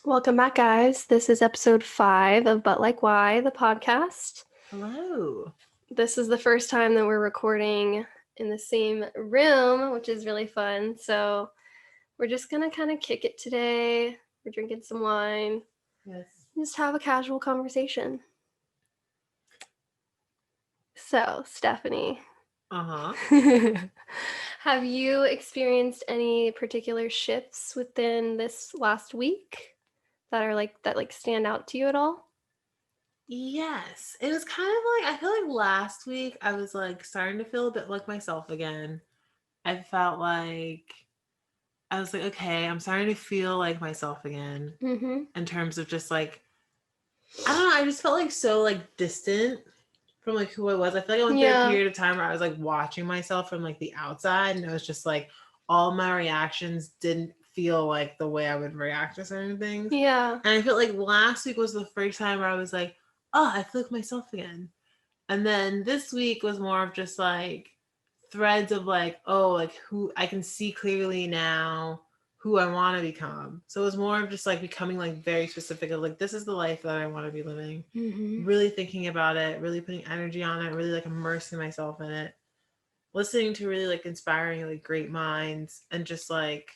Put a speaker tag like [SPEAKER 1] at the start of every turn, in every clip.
[SPEAKER 1] Welcome back, guys. This is episode 5 of But Like Why, the podcast.
[SPEAKER 2] Hello.
[SPEAKER 1] This is the first time that we're recording in the same room, which is really fun. So we're just going to kind of kick it today. We're drinking some wine.
[SPEAKER 2] Yes.
[SPEAKER 1] Just have a casual conversation. So, Stephanie. Have you experienced any particular shifts within this last week that stand out to you at all?
[SPEAKER 2] Yes. It was kind of like, I feel like last week I was like starting to feel a bit like myself again. I felt like I was like, okay, I'm starting to feel like myself again in terms of just like, I don't know, I just felt like so like distant from like who I was. I feel like I went through a period of time where I was like watching myself from like the outside, and it was just like all my reactions didn't feel like the way I would react to certain things.
[SPEAKER 1] Yeah.
[SPEAKER 2] And I felt like last week was the first time where I was like, oh, I feel like myself again. And then this week was more of just like threads of like, oh, like who I can see clearly now who I want to become. So it was more of just like becoming like very specific of like, this is the life that I want to be living. Really thinking about it, really putting energy on it, really like immersing myself in it, listening to really like inspiring, like great minds, and just like,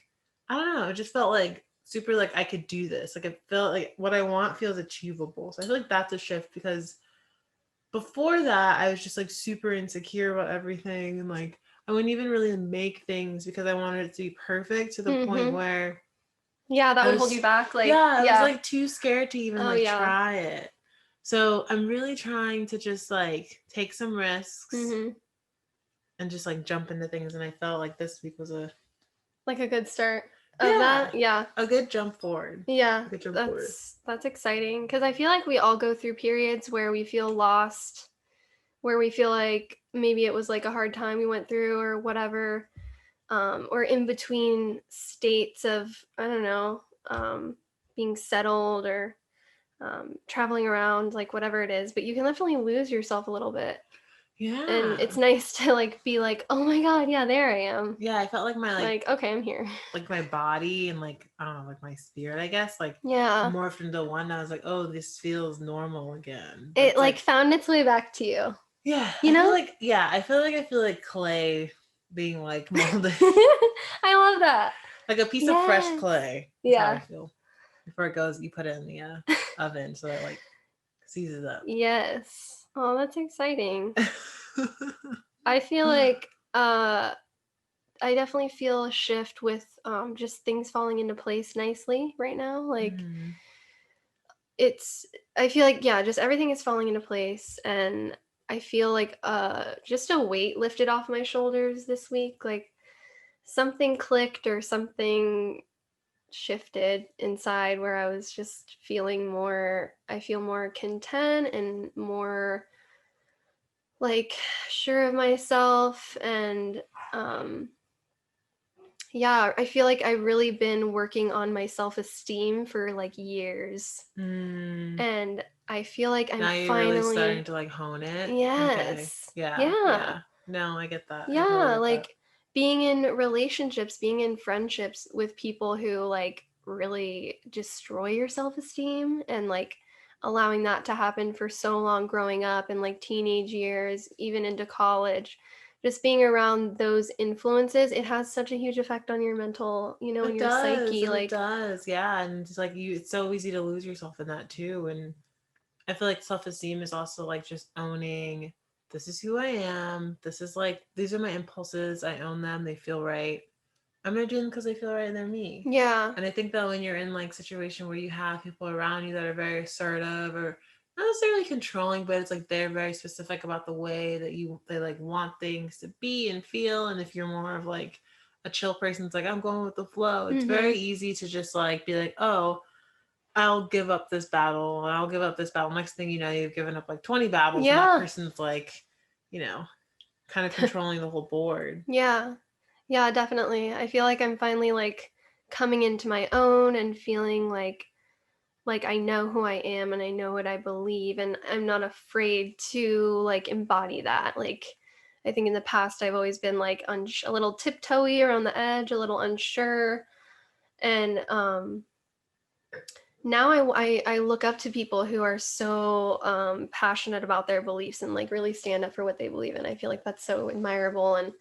[SPEAKER 2] I don't know, it just felt like super like I could do this. Like it felt like what I want feels achievable. So I feel like that's a shift because before that I was just like super insecure about everything, and like I wouldn't even really make things because I wanted it to be perfect to the point where
[SPEAKER 1] that would hold you back.
[SPEAKER 2] I was like too scared to even try it. So I'm really trying to just like take some risks and just like jump into things. And I felt like this week was a
[SPEAKER 1] good start of that. Yeah.
[SPEAKER 2] A good jump forward.
[SPEAKER 1] Yeah. That's exciting because I feel like we all go through periods where we feel lost, where we feel like maybe it was like a hard time we went through or whatever, or in between states of, I don't know, being settled or traveling around, like whatever it is, but you can definitely lose yourself a little bit.
[SPEAKER 2] Yeah.
[SPEAKER 1] And it's nice to like be like, oh my God, yeah, there I am.
[SPEAKER 2] Yeah, I felt like my like
[SPEAKER 1] okay, I'm here.
[SPEAKER 2] Like my body and like, I don't know, like my spirit, I guess, like morphed into one. I was like, oh, this feels normal again.
[SPEAKER 1] But it like found its way back to you.
[SPEAKER 2] Yeah.
[SPEAKER 1] You know?
[SPEAKER 2] I feel like clay being like molded.
[SPEAKER 1] I love that.
[SPEAKER 2] Like a piece of fresh clay. That's how I feel. Before it goes, you put it in the oven so it like seizes up.
[SPEAKER 1] Yes. Oh, that's exciting. I feel like I definitely feel a shift with just things falling into place nicely right now. Like I feel like just everything is falling into place, and I feel like just a weight lifted off my shoulders this week. Like something clicked or something shifted inside where I was just feeling more, I feel more content and more like sure of myself. And I feel like I've really been working on my self-esteem for like years. And I feel like I'm
[SPEAKER 2] now you're
[SPEAKER 1] finally
[SPEAKER 2] really starting to like hone it.
[SPEAKER 1] Yes.
[SPEAKER 2] Okay. Yeah. No, I get that.
[SPEAKER 1] Yeah,
[SPEAKER 2] totally get
[SPEAKER 1] like
[SPEAKER 2] that.
[SPEAKER 1] being in relationships, being in friendships with people who like really destroy your self-esteem, and like allowing that to happen for so long growing up and like teenage years, even into college. Just being around those influences, it has such a huge effect on your mental, and your psyche.
[SPEAKER 2] It does, yeah. And just like it's so easy to lose yourself in that too. And I feel like self-esteem is also like just owning, this is who I am. This is like, these are my impulses. I own them. They feel right. I'm going to do them because they feel right and they're me.
[SPEAKER 1] Yeah.
[SPEAKER 2] And I think that when you're in like a situation where you have people around you that are very assertive or not necessarily controlling, but it's like they're very specific about the way that they like want things to be and feel. And if you're more of like a chill person, it's like, I'm going with the flow. It's very easy to just like be like, oh, I'll give up this battle and I'll give up this battle. Next thing you know, you've given up like 20 battles. Yeah. And that person's like, kind of controlling the whole board.
[SPEAKER 1] Yeah. Yeah, definitely. I feel like I'm finally like coming into my own and feeling like I know who I am and I know what I believe, and I'm not afraid to like embody that. Like I think in the past I've always been like a little tiptoey around the edge, a little unsure, and now I look up to people who are so passionate about their beliefs and like really stand up for what they believe in. I feel like that's so admirable, and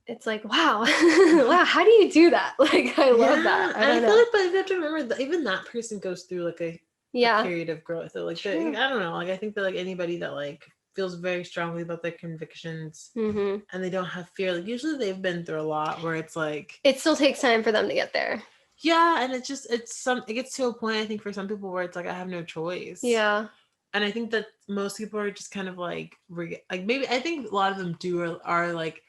[SPEAKER 1] it's like, wow, wow, how do you do that? Like, I love that.
[SPEAKER 2] Yeah,
[SPEAKER 1] I
[SPEAKER 2] and I
[SPEAKER 1] don't
[SPEAKER 2] feel
[SPEAKER 1] know.
[SPEAKER 2] like, but you have to remember that even that person goes through like a
[SPEAKER 1] Yeah,
[SPEAKER 2] period of growth. Or like the,
[SPEAKER 1] true.
[SPEAKER 2] I don't know, like I think that like anybody that like feels very strongly about their convictions
[SPEAKER 1] Mm-hmm.
[SPEAKER 2] and they don't have fear, like usually they've been through a lot where it's like,
[SPEAKER 1] It still takes time for them to get there.
[SPEAKER 2] yeah, and it gets to a point I think for some people where it's like I have no choice.
[SPEAKER 1] Yeah.
[SPEAKER 2] And I think that most people are just kind of like like maybe I think a lot of them are like,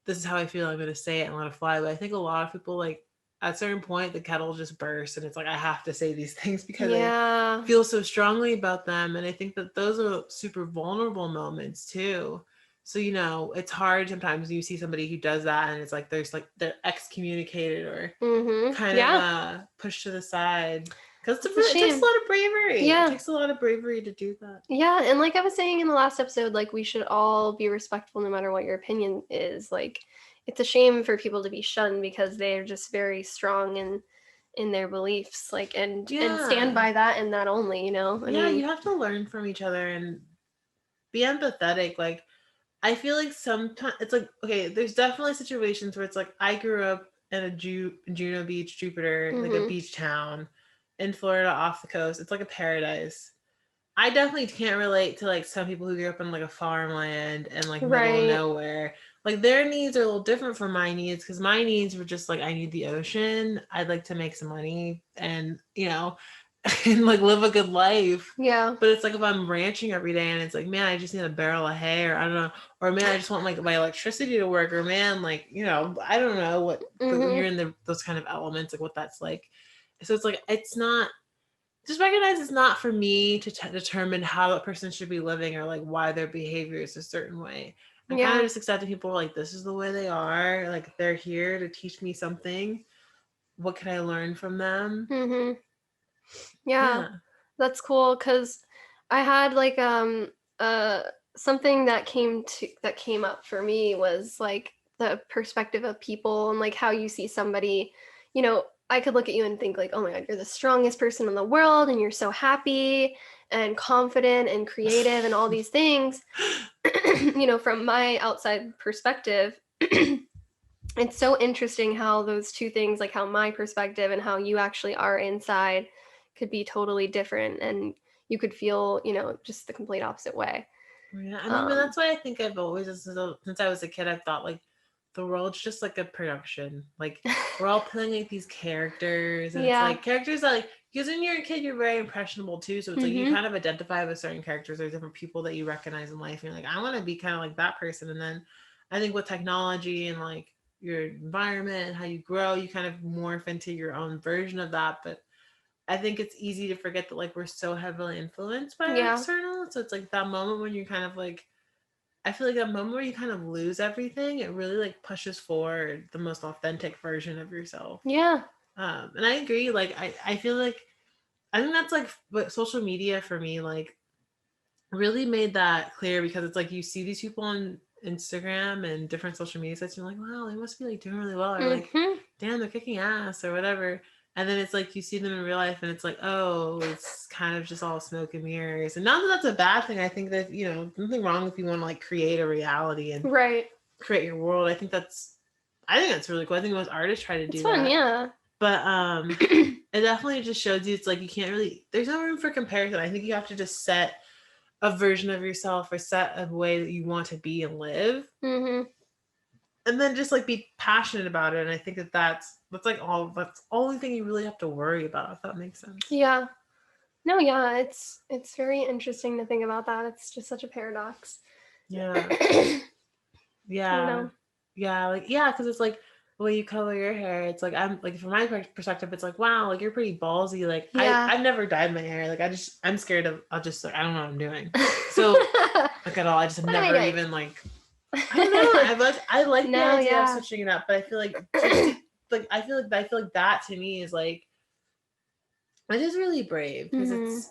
[SPEAKER 2] this is how I feel, I'm gonna say it and let it fly. But I think a lot of people like at a certain point the kettle just bursts and it's like I have to say these things because I
[SPEAKER 1] Yeah.
[SPEAKER 2] feel so strongly about them. And I think that those are super vulnerable moments too. So, it's hard sometimes when you see somebody who does that and it's like there's like they're excommunicated or
[SPEAKER 1] Mm-hmm.
[SPEAKER 2] kind of
[SPEAKER 1] Yeah.
[SPEAKER 2] pushed to the side. Because
[SPEAKER 1] It's a
[SPEAKER 2] it takes a
[SPEAKER 1] shame.
[SPEAKER 2] lot of bravery. It
[SPEAKER 1] Yeah.
[SPEAKER 2] takes a lot of bravery to do that.
[SPEAKER 1] Yeah, and like I was saying in the last episode, like we should all be respectful no matter what your opinion is. Like it's a shame for people to be shunned because they're just very strong in their beliefs, like and stand
[SPEAKER 2] Yeah.
[SPEAKER 1] by that and that only, you know? I
[SPEAKER 2] Yeah,
[SPEAKER 1] mean,
[SPEAKER 2] you have to learn from each other and be empathetic. Like, I feel like sometimes it's like, okay, there's definitely situations where it's like I grew up in Juno Beach, Jupiter, like a
[SPEAKER 1] mhm.
[SPEAKER 2] beach town in Florida off the coast. It's like a paradise. I definitely can't relate to like some people who grew up in like a farmland and like middle of
[SPEAKER 1] Right.
[SPEAKER 2] nowhere. Like their needs are a little different from my needs because my needs were just like I need the ocean. I'd like to make some money and and like live a good life.
[SPEAKER 1] Yeah.
[SPEAKER 2] But it's like if I'm ranching every day and it's like, man, I just need a barrel of hay, or I don't know, or man, I just want like my electricity to work, or man, like I don't know what. But when you're
[SPEAKER 1] Mhm.
[SPEAKER 2] in those kind of elements, like what that's like, so it's like it's not, just recognize it's not for me to determine how that person should be living or like why their behavior is a certain way. And kind of
[SPEAKER 1] Yeah.
[SPEAKER 2] just accepting people like this is the way they are. Like they're here to teach me something. What can I learn from them?
[SPEAKER 1] Mhm. Yeah.
[SPEAKER 2] Yeah.
[SPEAKER 1] That's cool cuz I had like something that came up for me was like the perspective of people and like how you see somebody, you know, I could look at you and think like, "Oh my god, you're the strongest person in the world and you're so happy and confident and creative and all these things." You know, from my outside perspective, it's so interesting how those two things, like how my perspective and how you actually are inside, could be totally different. And you could feel, you know, just the complete opposite way.
[SPEAKER 2] Yeah, I mean, but
[SPEAKER 1] Um,
[SPEAKER 2] that's why I think I've always, since I was a kid, I've thought like the world's just like a production. Like we're all playing like these characters, and it's
[SPEAKER 1] yeah.
[SPEAKER 2] like characters that like because when you're a kid, you're very impressionable too. So it's like you
[SPEAKER 1] Mm-hmm.
[SPEAKER 2] kind of identify with certain characters or different people that you recognize in life. And you're like, I want to be kind of like that person. And then I think with technology and like your environment and how you grow, you kind of morph into your own version of that. But I think it's easy to forget that like we're so heavily influenced by our
[SPEAKER 1] Yeah.
[SPEAKER 2] external. So it's like that moment when you kind of like, I feel like that moment where you kind of lose everything, it really like pushes forward the most authentic version of yourself.
[SPEAKER 1] Yeah.
[SPEAKER 2] And I agree. Like I feel like I think that's like what social media for me like really made that clear because it's like you see these people on Instagram and different social media sites, and you're like, wow, they must be like doing really well, or like,
[SPEAKER 1] Mm-hmm.
[SPEAKER 2] damn, they're kicking ass, or whatever. And then it's like you see them in real life, and it's like, oh, it's kind of just all smoke and mirrors. And not that that's a bad thing. I think that nothing wrong if you want to like create a reality and
[SPEAKER 1] Right.
[SPEAKER 2] create your world. I think that's really cool. I think most artists try to
[SPEAKER 1] It's
[SPEAKER 2] do
[SPEAKER 1] fun.
[SPEAKER 2] that,
[SPEAKER 1] Yeah.
[SPEAKER 2] but it definitely just shows you it's like you can't really. There's no room for comparison. I think you have to just set a version of yourself or set a way that you want to be and live,
[SPEAKER 1] Mm-hmm.
[SPEAKER 2] and then just like be passionate about it. And I think that's like that's the only thing you really have to worry about, if that makes sense.
[SPEAKER 1] Yeah. No, yeah, it's very interesting to think about that. It's just such a paradox.
[SPEAKER 2] Yeah,
[SPEAKER 1] You
[SPEAKER 2] yeah,
[SPEAKER 1] know.
[SPEAKER 2] yeah, like yeah, because it's like the way you color your hair, it's like I'm like from my perspective it's like wow, like you're pretty ballsy. Like
[SPEAKER 1] Yeah.
[SPEAKER 2] I've never dyed my hair. Like I'm scared of, I'll just like I don't know what I'm doing, so like at all I just have
[SPEAKER 1] What am I
[SPEAKER 2] never
[SPEAKER 1] doing?
[SPEAKER 2] even like I don't know. I like the
[SPEAKER 1] No,
[SPEAKER 2] idea of
[SPEAKER 1] yeah.
[SPEAKER 2] switching it up, but I feel like just to, like I feel like that to me is like it is really brave because
[SPEAKER 1] Mhm.
[SPEAKER 2] it's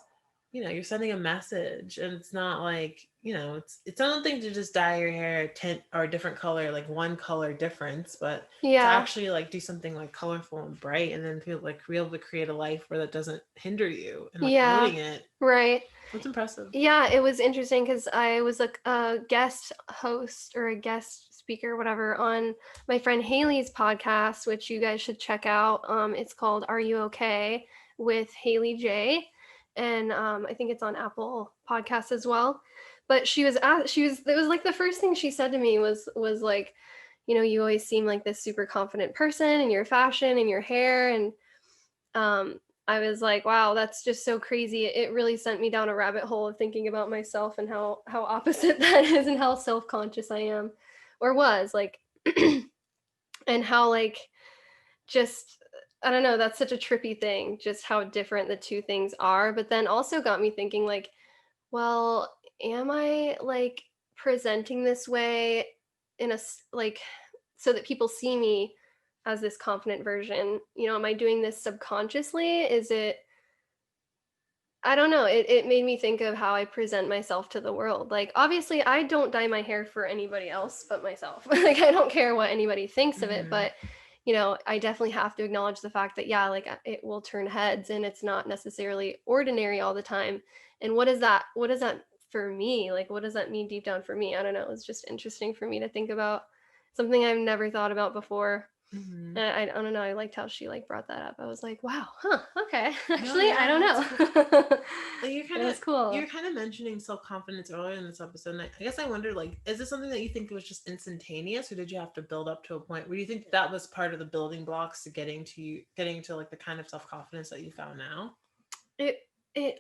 [SPEAKER 2] you're sending a message and it's not like it's one thing to just dye your hair a tint or a different color, like one color difference, but to
[SPEAKER 1] Yeah.
[SPEAKER 2] actually like do something like colorful and bright, and then feel like be able to create a life where that doesn't hinder you and like
[SPEAKER 1] Yeah.
[SPEAKER 2] owning it.
[SPEAKER 1] Right.
[SPEAKER 2] That's impressive.
[SPEAKER 1] Yeah, it was interesting because I was a guest host or a guest speaker, whatever, on my friend Haley's podcast, which you guys should check out. It's called "Are You Okay?" with Haley J, and I think it's on Apple Podcasts as well. But she was it was like the first thing she said to me was like, you always seem like this super confident person in your fashion and your hair, and um, I was like, wow, that's just so crazy. It really sent me down a rabbit hole of thinking about myself and how opposite that is and how self-conscious I am or was like and how like just I don't know, that's such a trippy thing, just how different the two things are, but then also got me thinking like, well, am I like presenting this way like so that people see me as this confident version? Am I doing this subconsciously? Is it I don't know. It made me think of how I present myself to the world. Like, obviously, I don't dye my hair for anybody else but myself. Like, I don't care what anybody thinks of it,
[SPEAKER 2] Mm-hmm.
[SPEAKER 1] but I definitely have to acknowledge the fact that yeah, like it will turn heads and it's not necessarily ordinary all the time. And what does that for me? Like what does that mean deep down for me? I don't know. It's just interesting for me to think about something I've never thought about before.
[SPEAKER 2] Mm-hmm.
[SPEAKER 1] And I don't know. I liked how she like brought that up. I was like, wow, huh, okay.
[SPEAKER 2] No,
[SPEAKER 1] Actually, I
[SPEAKER 2] yeah,
[SPEAKER 1] don't
[SPEAKER 2] that's cool.
[SPEAKER 1] know.
[SPEAKER 2] Like
[SPEAKER 1] It was cool.
[SPEAKER 2] you're kind of mentioning self confidence earlier in this episode, and I guess I wondered, like, is this something that you think was just instantaneous, or did you have to build up to a point where you think that was part of the building blocks to getting to like the kind of self confidence that you found now?
[SPEAKER 1] It it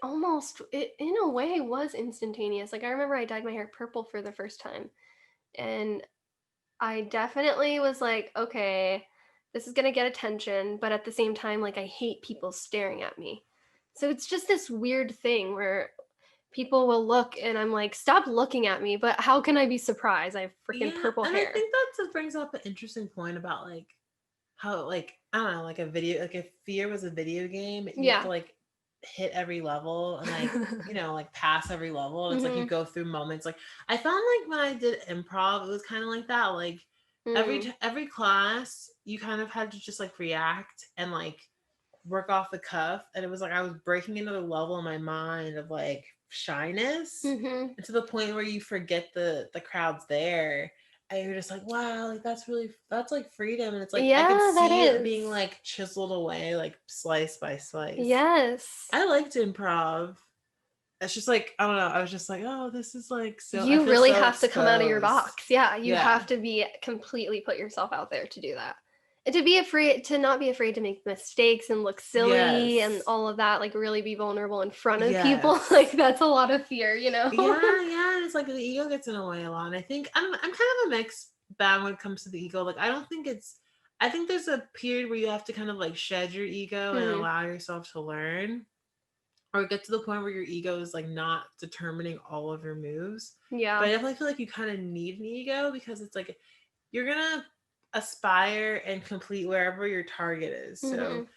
[SPEAKER 1] in a way was instantaneous. Like I remember I dyed my hair purple for the first time, and I definitely was like, okay, this is gonna get attention, but at the same time, like I hate people staring at me. So it's just this weird thing where people will look and I'm like, stop looking at me, but how can I be surprised? I have freaking
[SPEAKER 2] Yeah,
[SPEAKER 1] purple
[SPEAKER 2] and I
[SPEAKER 1] hair.
[SPEAKER 2] think that brings up an interesting point about like how like I don't know, like a video, like if fear was a video game, you have to
[SPEAKER 1] Yeah.
[SPEAKER 2] like hit every level and like like pass every level, and it's like you
[SPEAKER 1] Mhm.
[SPEAKER 2] go through moments. Like I found like when I did improv, it was kind of like that. Like
[SPEAKER 1] Mm.
[SPEAKER 2] every class, you kind of had to just like react and like work off the cuff, and it was like I was breaking another level in my mind of like shyness,
[SPEAKER 1] Mhm.
[SPEAKER 2] and to the point where you forget the crowd's there, and you're just like, wow, like that's like freedom, and it's like I could
[SPEAKER 1] Yeah, that
[SPEAKER 2] see it being
[SPEAKER 1] is.
[SPEAKER 2] like chiseled away like slice by slice.
[SPEAKER 1] Yes.
[SPEAKER 2] I liked improv. It's just like I don't know, I was just like, oh, this is like so I
[SPEAKER 1] You
[SPEAKER 2] feel
[SPEAKER 1] really
[SPEAKER 2] so
[SPEAKER 1] have to come out of your
[SPEAKER 2] exposed.
[SPEAKER 1] box. Yeah, you
[SPEAKER 2] Yeah.
[SPEAKER 1] have to be completely put yourself out there to do that. And to be afraid to not be afraid to make mistakes and look silly and
[SPEAKER 2] Yes.
[SPEAKER 1] all of that, like really be vulnerable in front of people. Like
[SPEAKER 2] Yes.
[SPEAKER 1] that's a lot of fear, you know?
[SPEAKER 2] Yeah, yeah, and it's like the ego gets in the way a lot. And I think I'm kind of a mixed bag when it comes to the ego. Like I don't think it's I think there's a period where you have to kind of like shed your ego and
[SPEAKER 1] Mhm.
[SPEAKER 2] allow yourself to learn, or get to the point where your ego is like not determining all of your moves. But I
[SPEAKER 1] Yeah.
[SPEAKER 2] definitely feel like you kind of need an ego, because it's like you're gonna aspire and complete wherever your target is. So
[SPEAKER 1] Mhm.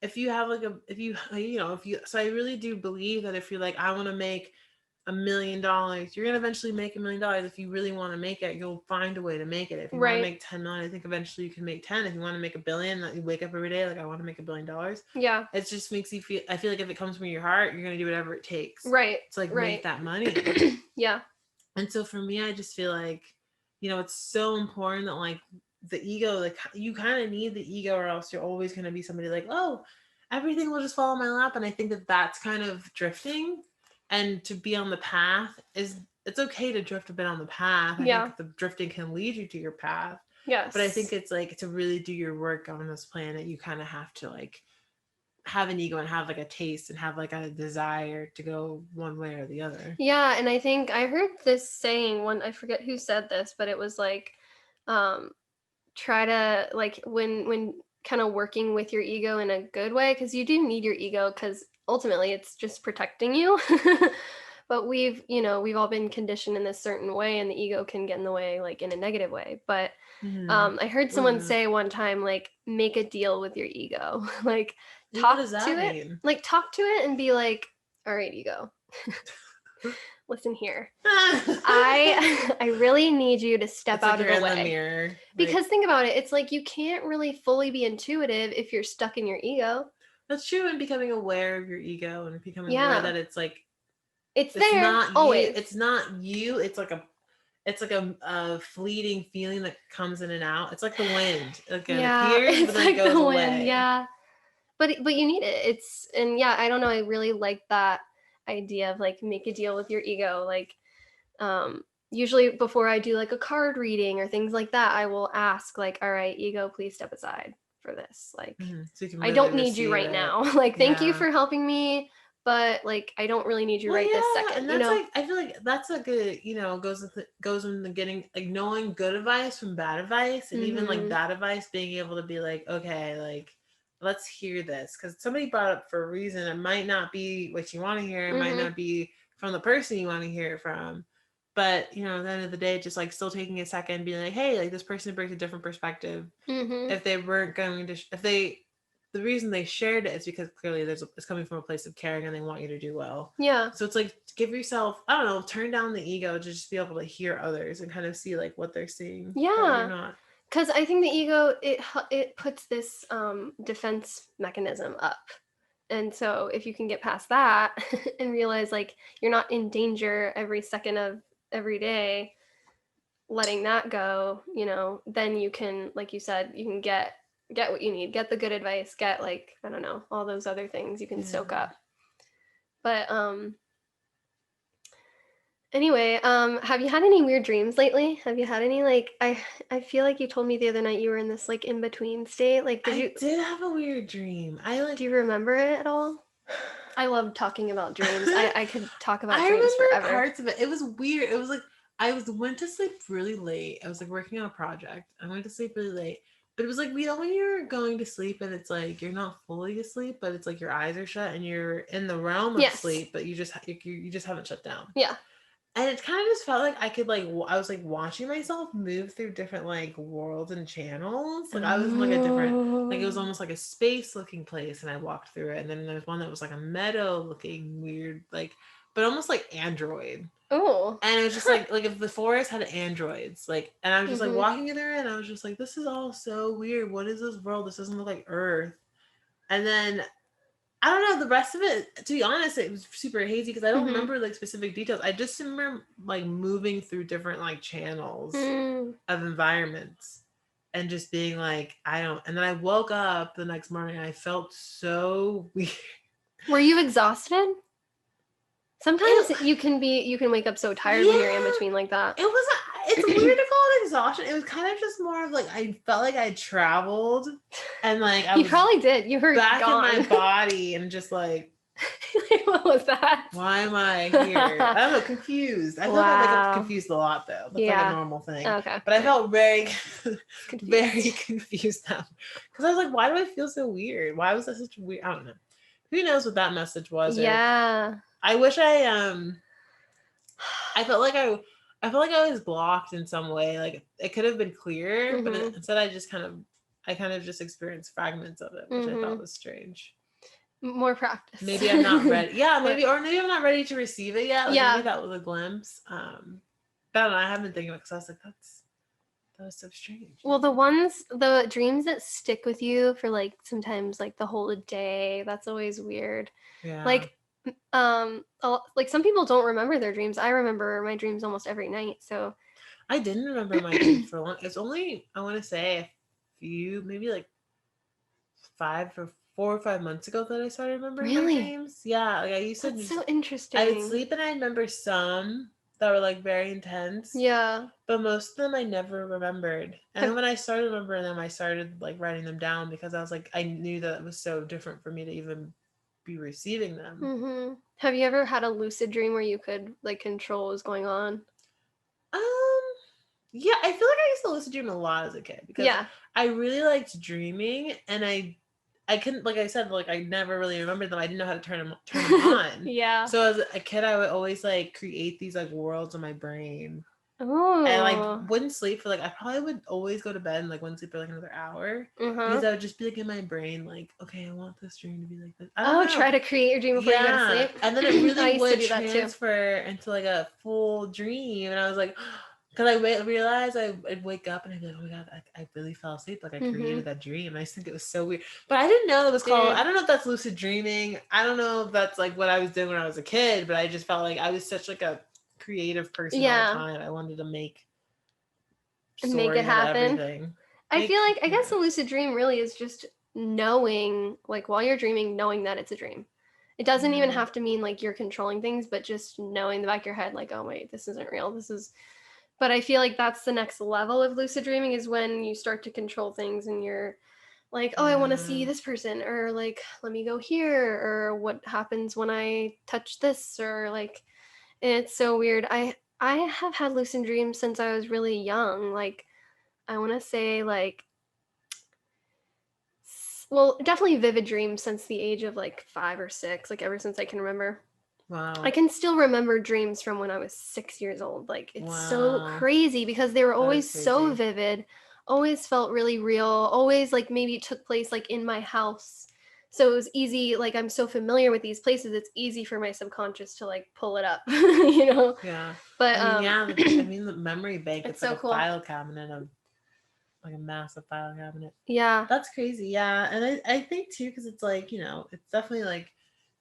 [SPEAKER 2] if you have like a if you if you so I really do believe that if you're like, I want to make $1 million, you're gonna eventually make $1 million. If you really want to make it, you'll find a way to make it. If you want to
[SPEAKER 1] Right.
[SPEAKER 2] make 10 million, I think eventually you can make 10. If you want to make $1 billion, that you wake up every day like, I want to make $1 billion,
[SPEAKER 1] Yeah.
[SPEAKER 2] it just makes you feel, I feel like if it comes from your heart, you're gonna do whatever it takes
[SPEAKER 1] Right.
[SPEAKER 2] to like make
[SPEAKER 1] Right.
[SPEAKER 2] that money.
[SPEAKER 1] Yeah.
[SPEAKER 2] And so for me, I just feel like, it's so important that like the ego, like you kind of need the ego, or else you're always going to be somebody like, oh, everything will just fall in my lap. And I think that that's kind of drifting. And to be on the path is, it's okay to drift a bit on the path. I
[SPEAKER 1] Yeah.
[SPEAKER 2] think the drifting can lead you to your path. But I think
[SPEAKER 1] Yes.
[SPEAKER 2] it's like to really do your work on this planet, you kind of have to like have an ego and have like a taste and have like a desire to go one way or the other.
[SPEAKER 1] Yeah, and I think I heard this saying one I forget who said this, but it was like um try to like when kind of working with your ego in a good way because you do need your ego because ultimately it's just protecting you. But we've all been conditioned in this certain way and the ego can get in the way like in a negative way. But
[SPEAKER 2] Mm-hmm.
[SPEAKER 1] I heard
[SPEAKER 2] What
[SPEAKER 1] someone
[SPEAKER 2] is it?
[SPEAKER 1] say one time like make a deal with your ego. Like
[SPEAKER 2] What
[SPEAKER 1] talk
[SPEAKER 2] does
[SPEAKER 1] to
[SPEAKER 2] that
[SPEAKER 1] it
[SPEAKER 2] mean?
[SPEAKER 1] like talk to it and be like, all right, ego, listen here.
[SPEAKER 2] It's
[SPEAKER 1] I I really need you to step
[SPEAKER 2] like
[SPEAKER 1] out of
[SPEAKER 2] you're
[SPEAKER 1] the
[SPEAKER 2] in the
[SPEAKER 1] way.
[SPEAKER 2] mirror.
[SPEAKER 1] Because
[SPEAKER 2] Like,
[SPEAKER 1] think about it, it's like you can't really fully be intuitive if you're stuck in your ego.
[SPEAKER 2] that's true. And becoming aware of your ego and becoming aware
[SPEAKER 1] Yeah.
[SPEAKER 2] that it's like,
[SPEAKER 1] It's
[SPEAKER 2] it's
[SPEAKER 1] there
[SPEAKER 2] not you.
[SPEAKER 1] always.
[SPEAKER 2] It's not you. It's like a fleeting feeling that comes in and out. It's like the wind. Like it
[SPEAKER 1] Yeah,
[SPEAKER 2] appears, but
[SPEAKER 1] it's
[SPEAKER 2] then it
[SPEAKER 1] like
[SPEAKER 2] goes
[SPEAKER 1] the wind,
[SPEAKER 2] away.
[SPEAKER 1] yeah. But you need it. It's and yeah, I don't know, I really like that idea of like make a deal with your ego. Like usually before I do like a card reading or things like that, I will ask like, all right, ego, please step aside for this. Like
[SPEAKER 2] So you can
[SPEAKER 1] I
[SPEAKER 2] really
[SPEAKER 1] don't need you
[SPEAKER 2] receive
[SPEAKER 1] right
[SPEAKER 2] it.
[SPEAKER 1] now. Like thank you
[SPEAKER 2] Yeah.
[SPEAKER 1] for helping me, but like I don't really need you
[SPEAKER 2] Well,
[SPEAKER 1] right this
[SPEAKER 2] yeah,
[SPEAKER 1] second,
[SPEAKER 2] and
[SPEAKER 1] you
[SPEAKER 2] that's
[SPEAKER 1] know?
[SPEAKER 2] like I feel like that's a good, goes in the getting like knowing good advice from bad advice, and even like
[SPEAKER 1] Mhm.
[SPEAKER 2] bad advice being able to be like, okay, like let's hear this because somebody brought it up for a reason. It might not be what you want to hear. It might
[SPEAKER 1] Mhm.
[SPEAKER 2] not be from the person you want to hear it from. But at the end of the day, just like still taking a second, being like, hey, like this person brings a different perspective.
[SPEAKER 1] Mhm.
[SPEAKER 2] If they weren't going to, if they, the reason they shared it is because clearly it's coming from a place of caring and they want you to do well.
[SPEAKER 1] Yeah.
[SPEAKER 2] So it's like give yourself, I don't know, turn down the ego to just be able to hear others and kind of see like what they're seeing that you're
[SPEAKER 1] Yeah.
[SPEAKER 2] not.
[SPEAKER 1] Cuz I think the ego it puts this defense mechanism up. And so if you can get past that and realize like you're not in danger every second of every day, letting that go, then you can, like you said, you can get what you need, get the good advice, get like, I don't know, all those other things you can soak
[SPEAKER 2] Yeah.
[SPEAKER 1] up. But anyway, have you had any weird dreams lately? Have you had any like I feel like you told me the other night you were in this like in between state. Like
[SPEAKER 2] I did have a weird dream.
[SPEAKER 1] do you remember it at all? I love talking about dreams. I could talk about
[SPEAKER 2] I
[SPEAKER 1] dreams
[SPEAKER 2] remember
[SPEAKER 1] forever.
[SPEAKER 2] parts of it. It was weird. It was like went to sleep really late. I was like working on a project. I went to sleep really late. But it was like when you're going to sleep and it's like you're not fully asleep, but it's like your eyes are shut and you're in the realm of
[SPEAKER 1] Yes.
[SPEAKER 2] sleep, but you just haven't shut down.
[SPEAKER 1] Yeah.
[SPEAKER 2] And it kind of just felt like I could like I was like watching myself move through different like worlds and channels. Like I was in like a different, like it was
[SPEAKER 1] Oh.
[SPEAKER 2] almost like a space looking place, and I walked through it. And then there's one that was like a meadow looking weird, like but almost like android.
[SPEAKER 1] Oh.
[SPEAKER 2] And it was just like if the forest had androids, like, and I was just like
[SPEAKER 1] Mhm.
[SPEAKER 2] walking through it, and I was just like, this is all so weird. What is this world? This doesn't look like Earth. And then I don't know the rest of it. To be honest, it was super hazy because I don't
[SPEAKER 1] Mhm.
[SPEAKER 2] remember like specific details. I just remember like moving through different like channels
[SPEAKER 1] Mm.
[SPEAKER 2] of environments and just being like, I don't. And then I woke up the next morning and I felt so weird.
[SPEAKER 1] Were you exhausted?
[SPEAKER 2] It,
[SPEAKER 1] Sometimes you can wake up so tired when you're in
[SPEAKER 2] yeah,
[SPEAKER 1] between like that.
[SPEAKER 2] it was. It's weird to call it exhaustion. It was kind of just more of like I felt like I traveled and like I
[SPEAKER 1] You
[SPEAKER 2] was
[SPEAKER 1] probably did. You were
[SPEAKER 2] back in my
[SPEAKER 1] gone.
[SPEAKER 2] body and just like,
[SPEAKER 1] Like, what was that?
[SPEAKER 2] why am I here? I don't know, confused. I feel like I wake up
[SPEAKER 1] Wow.
[SPEAKER 2] confused a lot though. That's like a
[SPEAKER 1] Yeah.
[SPEAKER 2] normal thing.
[SPEAKER 1] Okay.
[SPEAKER 2] But I felt very, very
[SPEAKER 1] Confused.
[SPEAKER 2] confused now. Because I was like, why do I feel so weird? Why was that such a weird? I don't know. Who knows what that message was? Or
[SPEAKER 1] Yeah.
[SPEAKER 2] I wish I felt like I felt like I was blocked in some way. Like it could have been clearer, but
[SPEAKER 1] Mhm.
[SPEAKER 2] instead I kind of just experienced fragments of it, which I thought
[SPEAKER 1] Mhm.
[SPEAKER 2] was strange.
[SPEAKER 1] More practice.
[SPEAKER 2] Maybe I'm not ready. Yeah,
[SPEAKER 1] More.
[SPEAKER 2] maybe I'm not ready to receive it yet. Like maybe
[SPEAKER 1] Yeah.
[SPEAKER 2] that was a glimpse. But I don't know. I have been thinking about because I was like, that was so strange.
[SPEAKER 1] Well, the dreams that stick with you for like sometimes like the whole day, that's always weird.
[SPEAKER 2] Yeah,
[SPEAKER 1] Like like some people don't remember their dreams. I remember my dreams almost every night. So
[SPEAKER 2] I didn't remember my dreams for a long. It's only I want to say a few, maybe like 4 or 5 months ago that I started remembering my
[SPEAKER 1] really,
[SPEAKER 2] dreams. Yeah, like I used to
[SPEAKER 1] that's
[SPEAKER 2] just
[SPEAKER 1] so
[SPEAKER 2] I would
[SPEAKER 1] interesting.
[SPEAKER 2] sleep and I remember some that were like very intense,
[SPEAKER 1] Yeah.
[SPEAKER 2] but most of them I never remembered. And then
[SPEAKER 1] Have
[SPEAKER 2] when I started remembering them, I started like writing them down because I was like, I knew that it was so different for me to even be receiving them.
[SPEAKER 1] have you ever had a lucid dream where you could like control what was going on?
[SPEAKER 2] Um, yeah, I feel like I used to listen to dream a lot as a kid because
[SPEAKER 1] Yeah.
[SPEAKER 2] I really liked dreaming, and I couldn't, like I said, like I never really remembered them. I didn't know how to turn them on.
[SPEAKER 1] Yeah.
[SPEAKER 2] So as a kid, I would always like create these like worlds in my brain And I
[SPEAKER 1] Oh.
[SPEAKER 2] wouldn't sleep for like, I probably would always go to bed and like wouldn't sleep for like another hour because
[SPEAKER 1] Uh-huh.
[SPEAKER 2] I would just be like in my brain like, okay, I want this dream to be like this. I don't
[SPEAKER 1] Oh,
[SPEAKER 2] know.
[SPEAKER 1] try to create your dream before you go to
[SPEAKER 2] Yeah,
[SPEAKER 1] sleep?
[SPEAKER 2] and then it really
[SPEAKER 1] I used to
[SPEAKER 2] would
[SPEAKER 1] do that too.
[SPEAKER 2] transfer into like a full dream, and I was like, because realized I'd wake up and I'd be like, oh my god, I really fell asleep, like I created
[SPEAKER 1] Mhm.
[SPEAKER 2] that dream. I just think it was so weird, but I didn't know it was called. I
[SPEAKER 1] Dude.
[SPEAKER 2] don't know if that's lucid dreaming. I don't know if that's like what I was doing when I was a kid, but I just felt like I was such like a creative person all the
[SPEAKER 1] Yeah,
[SPEAKER 2] time. I wanted to make
[SPEAKER 1] and make it
[SPEAKER 2] stories out of
[SPEAKER 1] happen.
[SPEAKER 2] everything.
[SPEAKER 1] I feel
[SPEAKER 2] Make
[SPEAKER 1] like I guess
[SPEAKER 2] yeah.
[SPEAKER 1] a lucid dream really is just knowing, like while you're dreaming, knowing that it's a dream. It doesn't even
[SPEAKER 2] Yeah.
[SPEAKER 1] have to mean like you're controlling things, but just knowing in the back of your head, like, oh wait, this isn't real. This is. But I feel like that's the next level of lucid dreaming is when you start to control things and you're like, oh, I want to see
[SPEAKER 2] Yeah.
[SPEAKER 1] this person, or like, let me go here, or what happens when I touch this, or like, it's so weird. I have had lucid dreams since I was really young. Like, I want to say like well, definitely vivid dreams since the age of like 5 or 6, like ever since I can remember. I
[SPEAKER 2] Wow.
[SPEAKER 1] can still remember dreams from when I was 6 years old. Like it's so
[SPEAKER 2] Wow.
[SPEAKER 1] crazy because they were
[SPEAKER 2] That is
[SPEAKER 1] always so
[SPEAKER 2] crazy.
[SPEAKER 1] vivid, always felt really real, always like maybe it took place like in my house. So it was easy, like I'm so familiar with these places, it's easy for my subconscious to like pull it up, you know?
[SPEAKER 2] Yeah.
[SPEAKER 1] But
[SPEAKER 2] I mean, yeah, I mean the memory bank,
[SPEAKER 1] it's
[SPEAKER 2] it's like
[SPEAKER 1] so
[SPEAKER 2] a
[SPEAKER 1] cool.
[SPEAKER 2] file cabinet of like a massive file cabinet.
[SPEAKER 1] Yeah.
[SPEAKER 2] That's crazy. Yeah. And I think too, because it's like, it's definitely like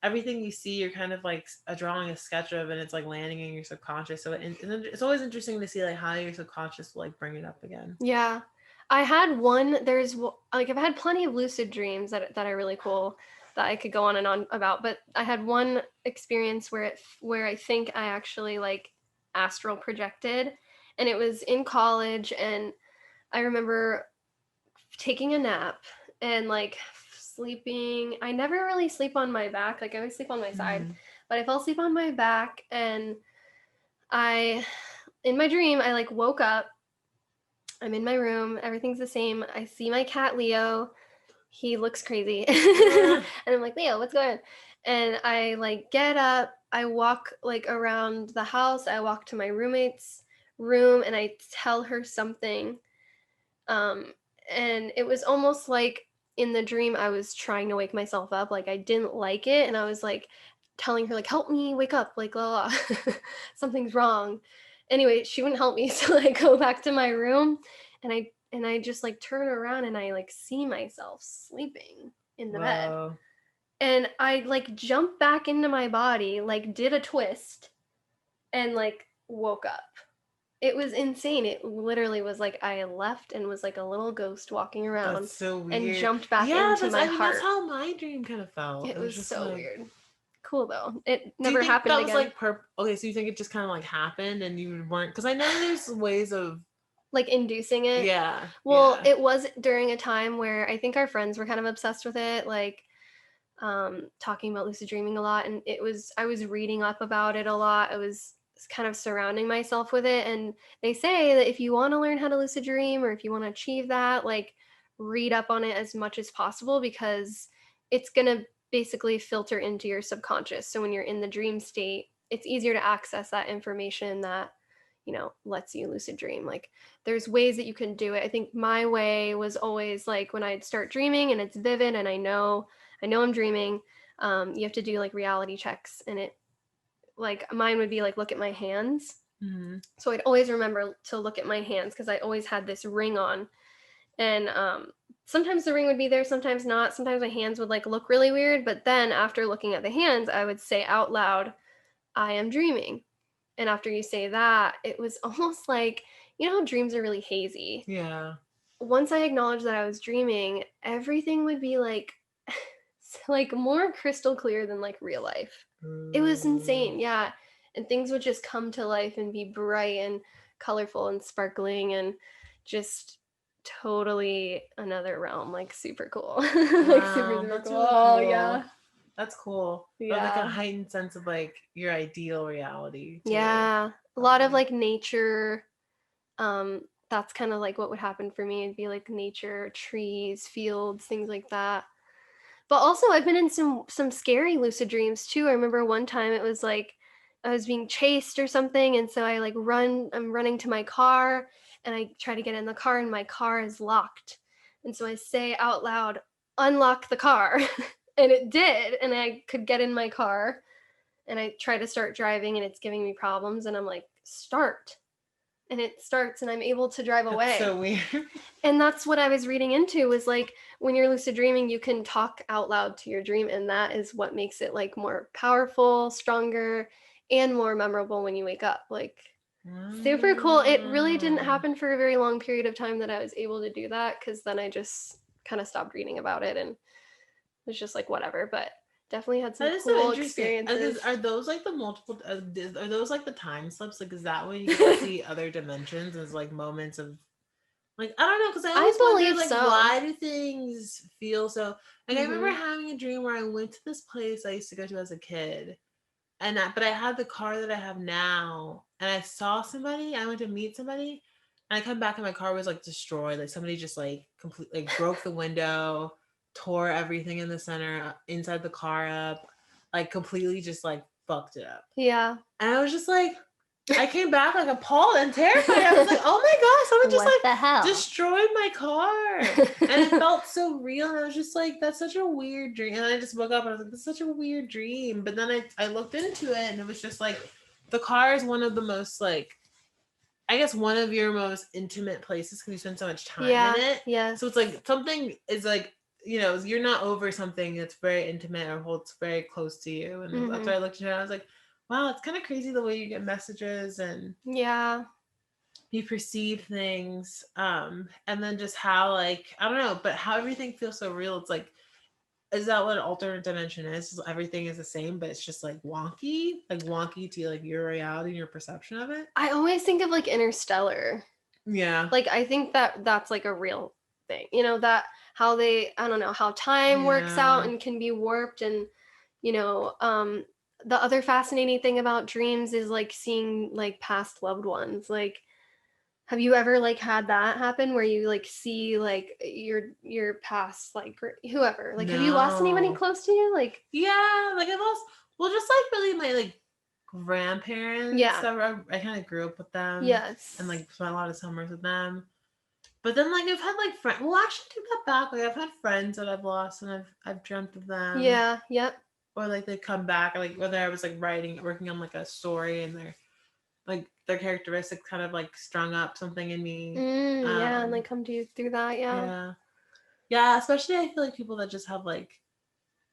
[SPEAKER 2] everything you see, you're kind of like a drawing a sketch of, and it's like landing in your subconscious. So and then it's always interesting to see like how your subconscious will like bring it up again.
[SPEAKER 1] Yeah. I had one like I've had plenty of lucid dreams that are really cool that I could go on and on about, but I had one experience where I think I actually like astral projected, and it was in college, and I remember taking a nap and like sleeping. I never really sleep on my back, like I always sleep on my side,
[SPEAKER 2] Mm-hmm.
[SPEAKER 1] but I fell asleep on my back, and I in my dream I like woke up. I'm in my room, everything's the same. I see my cat Leo. He looks crazy. And I'm like, Leo, what's going on? And I like get up, I walk like around the house, I walk to my roommate's room and I tell her something. Um, and it was almost like in the dream I was trying to wake myself up. Like I didn't like it. And I was like telling her, like, help me wake up, like la la. Something's wrong. Anyway, she wouldn't help me. So I go back to my room and I just like turn around and I like see myself sleeping in the bed.
[SPEAKER 2] Whoa.
[SPEAKER 1] And I like jumped back into my body, like did a twist and like woke up. It was insane. It literally was like I left and was like a little ghost walking around
[SPEAKER 2] That's so
[SPEAKER 1] and
[SPEAKER 2] weird.
[SPEAKER 1] jumped back
[SPEAKER 2] Yeah,
[SPEAKER 1] into
[SPEAKER 2] that's
[SPEAKER 1] my
[SPEAKER 2] I mean that's
[SPEAKER 1] heart.
[SPEAKER 2] how my dream kind of felt.
[SPEAKER 1] It
[SPEAKER 2] It was
[SPEAKER 1] was
[SPEAKER 2] just
[SPEAKER 1] so
[SPEAKER 2] like,
[SPEAKER 1] weird. Cool though. It
[SPEAKER 2] do you
[SPEAKER 1] never
[SPEAKER 2] think
[SPEAKER 1] happened
[SPEAKER 2] that was
[SPEAKER 1] again.
[SPEAKER 2] like okay, so you think it just kind of like happened and you weren't, because I know there's ways of,
[SPEAKER 1] Like inducing it.
[SPEAKER 2] yeah,
[SPEAKER 1] Well,
[SPEAKER 2] yeah.
[SPEAKER 1] it was during a time where I think our friends were kind of obsessed with it, like talking about lucid dreaming a lot. And I was reading up about it a lot. I was kind of surrounding myself with it. And they say that if you want to learn how to lucid dream or if you want to achieve that, like read up on it as much as possible because it's going to basically filter into your subconscious. So when you're in the dream state, it's easier to access that information that lets you lucid dream. Like there's ways that you can do it. I think my way was always like when I'd start dreaming and it's vivid and I know I'm dreaming. You have to do like reality checks, and it like mine would be like look at my hands.
[SPEAKER 2] Hmm.
[SPEAKER 1] So I'd always remember to look at my hands because I always had this ring on, and sometimes the ring would be there, sometimes not. Sometimes my hands would like look really weird, but then after looking at the hands, I would say out loud, "I am dreaming." And after you say that, it was almost like how dreams are really hazy.
[SPEAKER 2] Yeah.
[SPEAKER 1] Once I acknowledged that I was dreaming, everything would be like like more crystal clear than like real life. It was
[SPEAKER 2] Ooh.
[SPEAKER 1] insane, yeah. And things would just come to life and be bright and colorful and sparkling and just totally another realm, like super cool. Like super,
[SPEAKER 2] Wow,
[SPEAKER 1] super
[SPEAKER 2] that's
[SPEAKER 1] cool.
[SPEAKER 2] really
[SPEAKER 1] Oh
[SPEAKER 2] cool.
[SPEAKER 1] yeah.
[SPEAKER 2] That's cool. Or like a
[SPEAKER 1] Yeah.
[SPEAKER 2] heightened sense of like your ideal reality too.
[SPEAKER 1] Yeah. A lot of
[SPEAKER 2] Probably.
[SPEAKER 1] like nature. That's kind of like what would happen for me. It'd be like nature, trees, fields, things like that. But also I've been in some scary lucid dreams too. I remember one time it was like I was being chased or something, and so I'm running to my car, and I try to get in the car, and my car is locked. And so I say out loud, "Unlock the car." And it did, and I could get in my car, and I try to start driving, and it's giving me problems, and I'm like, "Start." And it starts, and I'm able to drive
[SPEAKER 2] That's
[SPEAKER 1] away.
[SPEAKER 2] so weird.
[SPEAKER 1] And that's what I was reading into, was like when you're lucid dreaming, you can talk out loud to your dream, and that is what makes it like more powerful, stronger, and more memorable when you wake up. Like super cool. It really didn't
[SPEAKER 2] Mm.
[SPEAKER 1] happen for a very long period of time that I was able to do that, because then I just kind of stopped reading about it and was just like whatever. But definitely had some
[SPEAKER 2] That is so
[SPEAKER 1] cool
[SPEAKER 2] interesting.
[SPEAKER 1] experiences.
[SPEAKER 2] Are those like the multiple? Are those like the time slips? Like, is that when you get to see other dimensions as like moments of like I don't know? Because I
[SPEAKER 1] I
[SPEAKER 2] always wonder
[SPEAKER 1] believe
[SPEAKER 2] like
[SPEAKER 1] so.
[SPEAKER 2] why do things feel so like I remember
[SPEAKER 1] Mhm.
[SPEAKER 2] having a dream where I went to this place I used to go to as a kid, but I had the car that I have now, and I saw somebody. I went to meet somebody, and I come back and my car was like destroyed. Like somebody just like completely like broke the window, tore everything in the center inside the car up, like completely just like fucked it up.
[SPEAKER 1] Yeah.
[SPEAKER 2] And I was just like, I came back like appalled and terrified. I was like, oh my gosh, someone just
[SPEAKER 1] What
[SPEAKER 2] like
[SPEAKER 1] the hell?
[SPEAKER 2] destroyed my car. And it felt so real. And I was just like, that's such a weird dream. And I just woke up and I was like, that's such a weird dream. But then I looked into it and it was just like, the car is one of the most like, I guess one of your most intimate places because you spend so much time in
[SPEAKER 1] Yeah.
[SPEAKER 2] it. So it's
[SPEAKER 1] Yes.
[SPEAKER 2] like something is like, you're not over something that's very intimate or holds very close to you. And that's why
[SPEAKER 1] Mhm.
[SPEAKER 2] I looked at it and I was like, wow, it's kind of crazy the way you get messages and
[SPEAKER 1] Yeah.
[SPEAKER 2] you perceive things. And then just how like, I don't know, but how everything feels so real. It's like, is that what an alternate dimension is? Everything is the same, but it's just like wonky to like your reality and your perception of it.
[SPEAKER 1] I always think of like Interstellar.
[SPEAKER 2] Yeah.
[SPEAKER 1] Like I think that that's like a real thing. You know, that how they, I don't know, how time works out
[SPEAKER 2] Yeah.
[SPEAKER 1] and can be warped. And you know, the other fascinating thing about dreams is like seeing like past loved ones. Like have you ever like had that happen where you like see like your past like whoever? Like have you lost anybody
[SPEAKER 2] No.
[SPEAKER 1] close to you? Like
[SPEAKER 2] Yeah, like I lost well just like really my like grandparents
[SPEAKER 1] yeah.
[SPEAKER 2] that I kind of grew up with them and
[SPEAKER 1] Yes.
[SPEAKER 2] like spent a lot of summers with them. But then like I've had like friends well actually take that back. Like I've had friends that I've lost and I've dreamt of them.
[SPEAKER 1] Yeah, yep.
[SPEAKER 2] Or like they come back like whether I was like working on like a story and their characteristics kind of like strung up something in me.
[SPEAKER 1] Yeah, and like come to you through that, yeah.
[SPEAKER 2] Yeah. Yeah, especially I feel like people that just have like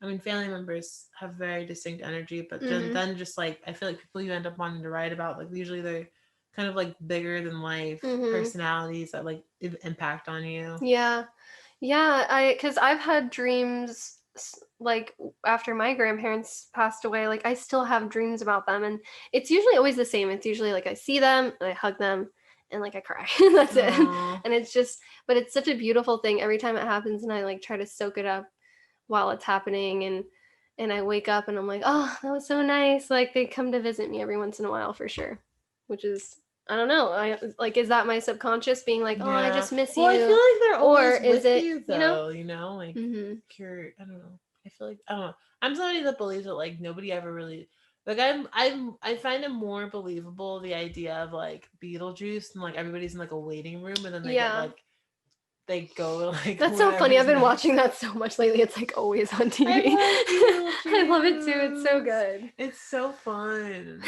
[SPEAKER 2] I mean, family members have very distinct energy, but
[SPEAKER 1] Mhm.
[SPEAKER 2] then just like I feel like people you end up wanting to write about, like usually they're kind of like bigger than life
[SPEAKER 1] Mhm.
[SPEAKER 2] personalities that like impact on you.
[SPEAKER 1] Yeah. Yeah, I cuz I've had dreams like after my grandparents passed away, like I still have dreams about them, and it's usually always the same. It's usually like I see them, and I hug them, and like I cry. That's it.
[SPEAKER 2] Oh,
[SPEAKER 1] And it's just but it's such a beautiful thing every time it happens, and I like try to soak it up while it's happening. And I wake up and I'm like, "Oh, that was so nice." Like they come to visit me every once in a while for sure, which is I don't know. I like is that my subconscious being like, "Oh, I
[SPEAKER 2] yeah.
[SPEAKER 1] just miss
[SPEAKER 2] Well, I feel
[SPEAKER 1] you."
[SPEAKER 2] like they're
[SPEAKER 1] Or
[SPEAKER 2] always
[SPEAKER 1] is
[SPEAKER 2] with
[SPEAKER 1] it,
[SPEAKER 2] you
[SPEAKER 1] you know?
[SPEAKER 2] though, like
[SPEAKER 1] Mhm.
[SPEAKER 2] I don't know. I feel like I don't know. I'm somebody that believes that like nobody ever really like I find it more believable the idea of like Beetlejuice and like everybody's in like a waiting room and then
[SPEAKER 1] Yeah.
[SPEAKER 2] they go like
[SPEAKER 1] That's so funny. I've
[SPEAKER 2] whatever's
[SPEAKER 1] been
[SPEAKER 2] next.
[SPEAKER 1] watching that so much lately. It's like always on
[SPEAKER 2] I
[SPEAKER 1] TV.
[SPEAKER 2] love
[SPEAKER 1] I love it too. It's so
[SPEAKER 2] Beetlejuice.
[SPEAKER 1] good.
[SPEAKER 2] It's so fun.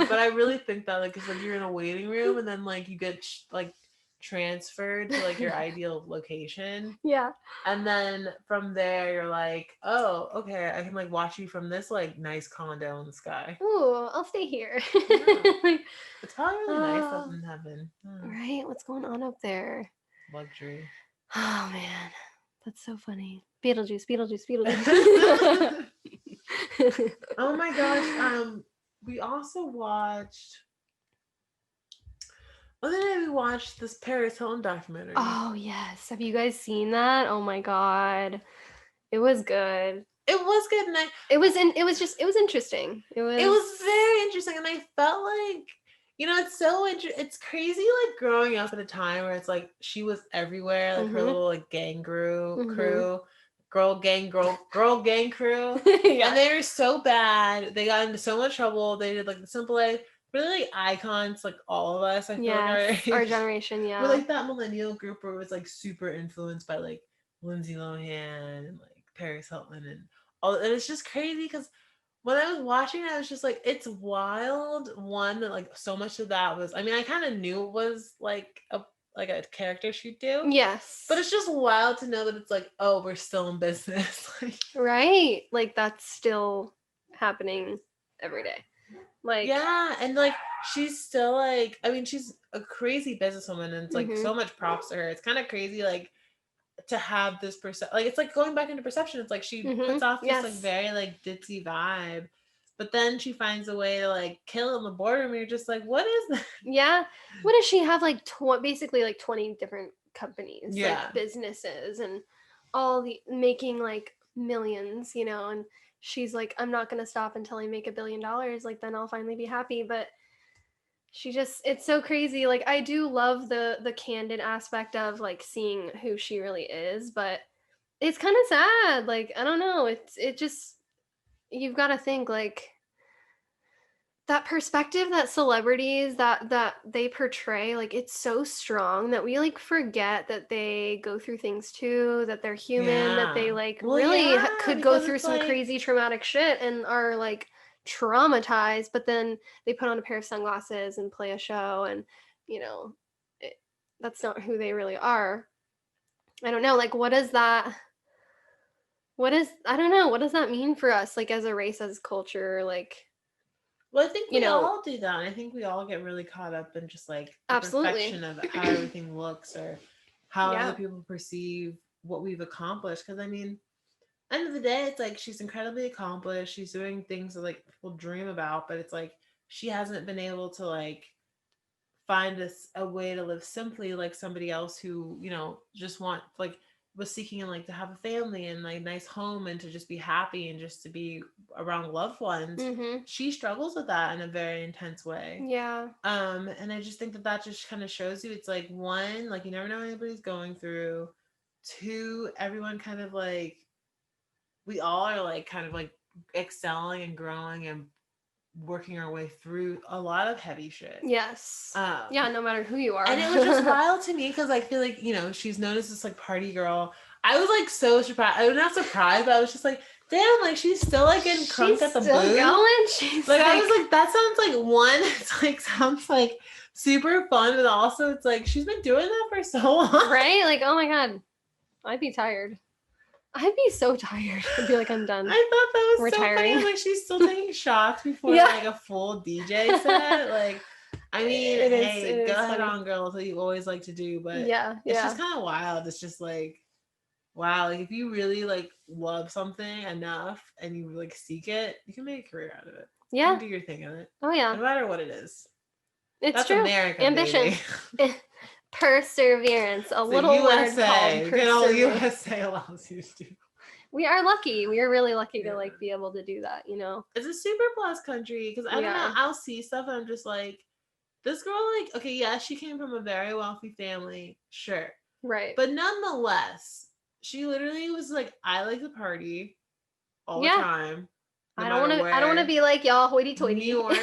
[SPEAKER 2] But I really think that like it's like you're in a waiting room and then like you get like transferred to like your ideal location.
[SPEAKER 1] Yeah.
[SPEAKER 2] And then from there you're like, oh, okay, I can like watch you from this like nice condo in the sky.
[SPEAKER 1] Ooh, I'll stay here.
[SPEAKER 2] Yeah.
[SPEAKER 1] Like,
[SPEAKER 2] It's probably really nice up
[SPEAKER 1] oh,
[SPEAKER 2] in heaven.
[SPEAKER 1] right. What's going on up there?
[SPEAKER 2] Luxury.
[SPEAKER 1] Oh man, that's so funny. Beetlejuice, Beetlejuice, Beetlejuice.
[SPEAKER 2] Oh my gosh. We also watched other day we watched this Paris Hilton documentary.
[SPEAKER 1] Oh yes. Have you guys seen that? Oh my god. It was good.
[SPEAKER 2] It was good and
[SPEAKER 1] It was interesting. It
[SPEAKER 2] it
[SPEAKER 1] was
[SPEAKER 2] was very interesting and I felt like it's so it's crazy like growing up at a time where it's like she was everywhere, like her
[SPEAKER 1] mhm.
[SPEAKER 2] little like gang
[SPEAKER 1] Mhm.
[SPEAKER 2] crew girl gang crew, and
[SPEAKER 1] Yeah.
[SPEAKER 2] they were so bad. They got into so much trouble. They did like the Simple A, really like icons, like all of us. I feel like our
[SPEAKER 1] Yes, our
[SPEAKER 2] age.
[SPEAKER 1] generation,
[SPEAKER 2] We're
[SPEAKER 1] yeah.
[SPEAKER 2] like that millennial group where it was like super influenced by like Lindsay Lohan and like Paris Hilton and all. And it's just crazy because when I was watching it, I was just like, it's wild. One that like so much of that was. I mean, I kind of knew it was like a character she'd do, but
[SPEAKER 1] Yes.
[SPEAKER 2] it's just wild to know that it's like, oh, we're still in business. Like,
[SPEAKER 1] Right? Like that's still happening every day. Like,
[SPEAKER 2] yeah, and like she's still like, I mean, she's a crazy businesswoman, and it's like
[SPEAKER 1] mhm.
[SPEAKER 2] so much props to her. It's kind of crazy, like to have this like it's like going back into perception. It's like she puts
[SPEAKER 1] Mhm.
[SPEAKER 2] off this like
[SPEAKER 1] Yes.
[SPEAKER 2] very like ditzy vibe, but then she finds a way to like kill it in the boardroom. And you're just like, what is that?
[SPEAKER 1] Yeah. What does she have like basically like 20 different companies, like
[SPEAKER 2] Yeah,
[SPEAKER 1] businesses and all the making like millions, and she's like I'm not going to stop until I make $1 billion, like then I'll finally be happy, but she just it's so crazy. Like I do love the candid aspect of like seeing who she really is, but it's kind of sad. Like I don't know, it just you've got to think like that perspective that celebrities that they portray, like it's so strong that we like forget that they go through things too, that they're human, that
[SPEAKER 2] yeah.
[SPEAKER 1] they like
[SPEAKER 2] Well,
[SPEAKER 1] really
[SPEAKER 2] yeah,
[SPEAKER 1] could go
[SPEAKER 2] because
[SPEAKER 1] through
[SPEAKER 2] it's
[SPEAKER 1] some
[SPEAKER 2] like,
[SPEAKER 1] crazy traumatic shit and are like traumatized, but then they put on a pair of sunglasses and play a show, and you know it, that's not who they really are. I don't know, like what is I don't know, what does that mean for us, like as a race, as culture, like
[SPEAKER 2] well, I think
[SPEAKER 1] you
[SPEAKER 2] we
[SPEAKER 1] know
[SPEAKER 2] all do that. I think we all get really caught up in just like the
[SPEAKER 1] absolutely.
[SPEAKER 2] perfection of how everything looks or how other
[SPEAKER 1] Yeah.
[SPEAKER 2] people perceive what we've accomplished. Because I mean, end of the day, it's like she's incredibly accomplished. She's doing things that like people dream about, but it's like she hasn't been able to like find a way to live simply like somebody else who, just want like was seeking and like to have a family and like nice home and to just be happy and just to be around loved ones.
[SPEAKER 1] Mhm.
[SPEAKER 2] She struggles with that in a very intense way.
[SPEAKER 1] Yeah.
[SPEAKER 2] And I just think that that just kind of shows you it's like, one, like you never know what anybody's going through. Two, everyone kind of like, we all are like kind of like excelling and growing and working our way through a lot of heavy shit.
[SPEAKER 1] Yes.
[SPEAKER 2] Um,
[SPEAKER 1] Yeah, no matter who you are.
[SPEAKER 2] and it was just wild to me because I feel like, she's known as this like party girl. I was like so surprised. I was not surprised, but I was just like, damn, like she's still like getting crunk
[SPEAKER 1] She's
[SPEAKER 2] at the
[SPEAKER 1] still
[SPEAKER 2] booth.
[SPEAKER 1] going. She's
[SPEAKER 2] Like I
[SPEAKER 1] like,
[SPEAKER 2] was like, that sounds like one, it's like sounds like super fun, but also it's like she's been doing that for so long.
[SPEAKER 1] right? Like, oh my god, I'd be tired. I'd be so tired. I'd be like, I'm done.
[SPEAKER 2] I thought that was so funny. I
[SPEAKER 1] Retiring.
[SPEAKER 2] was like, she's still taking shots before
[SPEAKER 1] Yeah.
[SPEAKER 2] like a full DJ set. Like, I mean,
[SPEAKER 1] It is. It
[SPEAKER 2] hey, go
[SPEAKER 1] is
[SPEAKER 2] ahead
[SPEAKER 1] funny.
[SPEAKER 2] on, girl. That's what you always like to do, but
[SPEAKER 1] Yeah.
[SPEAKER 2] it's just
[SPEAKER 1] Yeah.
[SPEAKER 2] kind of wild. It's just like, wow, like if you really like love something enough and you like seek it, you can make a career out of it. You
[SPEAKER 1] Yeah.
[SPEAKER 2] can do your thing in it,
[SPEAKER 1] Oh yeah.
[SPEAKER 2] no matter what it is.
[SPEAKER 1] It's
[SPEAKER 2] That's
[SPEAKER 1] true.
[SPEAKER 2] America,
[SPEAKER 1] Ambition.
[SPEAKER 2] baby.
[SPEAKER 1] Perseverance. A
[SPEAKER 2] The
[SPEAKER 1] little word called
[SPEAKER 2] USA, good old
[SPEAKER 1] perseverance.
[SPEAKER 2] USA allows you to do.
[SPEAKER 1] We are lucky. We are really lucky to
[SPEAKER 2] Yeah.
[SPEAKER 1] like be able to do that.
[SPEAKER 2] It's a super plus country because I
[SPEAKER 1] We
[SPEAKER 2] don't know.
[SPEAKER 1] are.
[SPEAKER 2] I'll see stuff and I'm just like, this girl, like, okay, yeah, she came from a very wealthy family, sure.
[SPEAKER 1] Right.
[SPEAKER 2] But nonetheless, she literally was like, I like to party all the
[SPEAKER 1] Yeah.
[SPEAKER 2] time, no
[SPEAKER 1] I don't
[SPEAKER 2] matter
[SPEAKER 1] want to. I don't want to
[SPEAKER 2] where.
[SPEAKER 1] be like y'all,
[SPEAKER 2] New
[SPEAKER 1] hoity-toity.
[SPEAKER 2] York,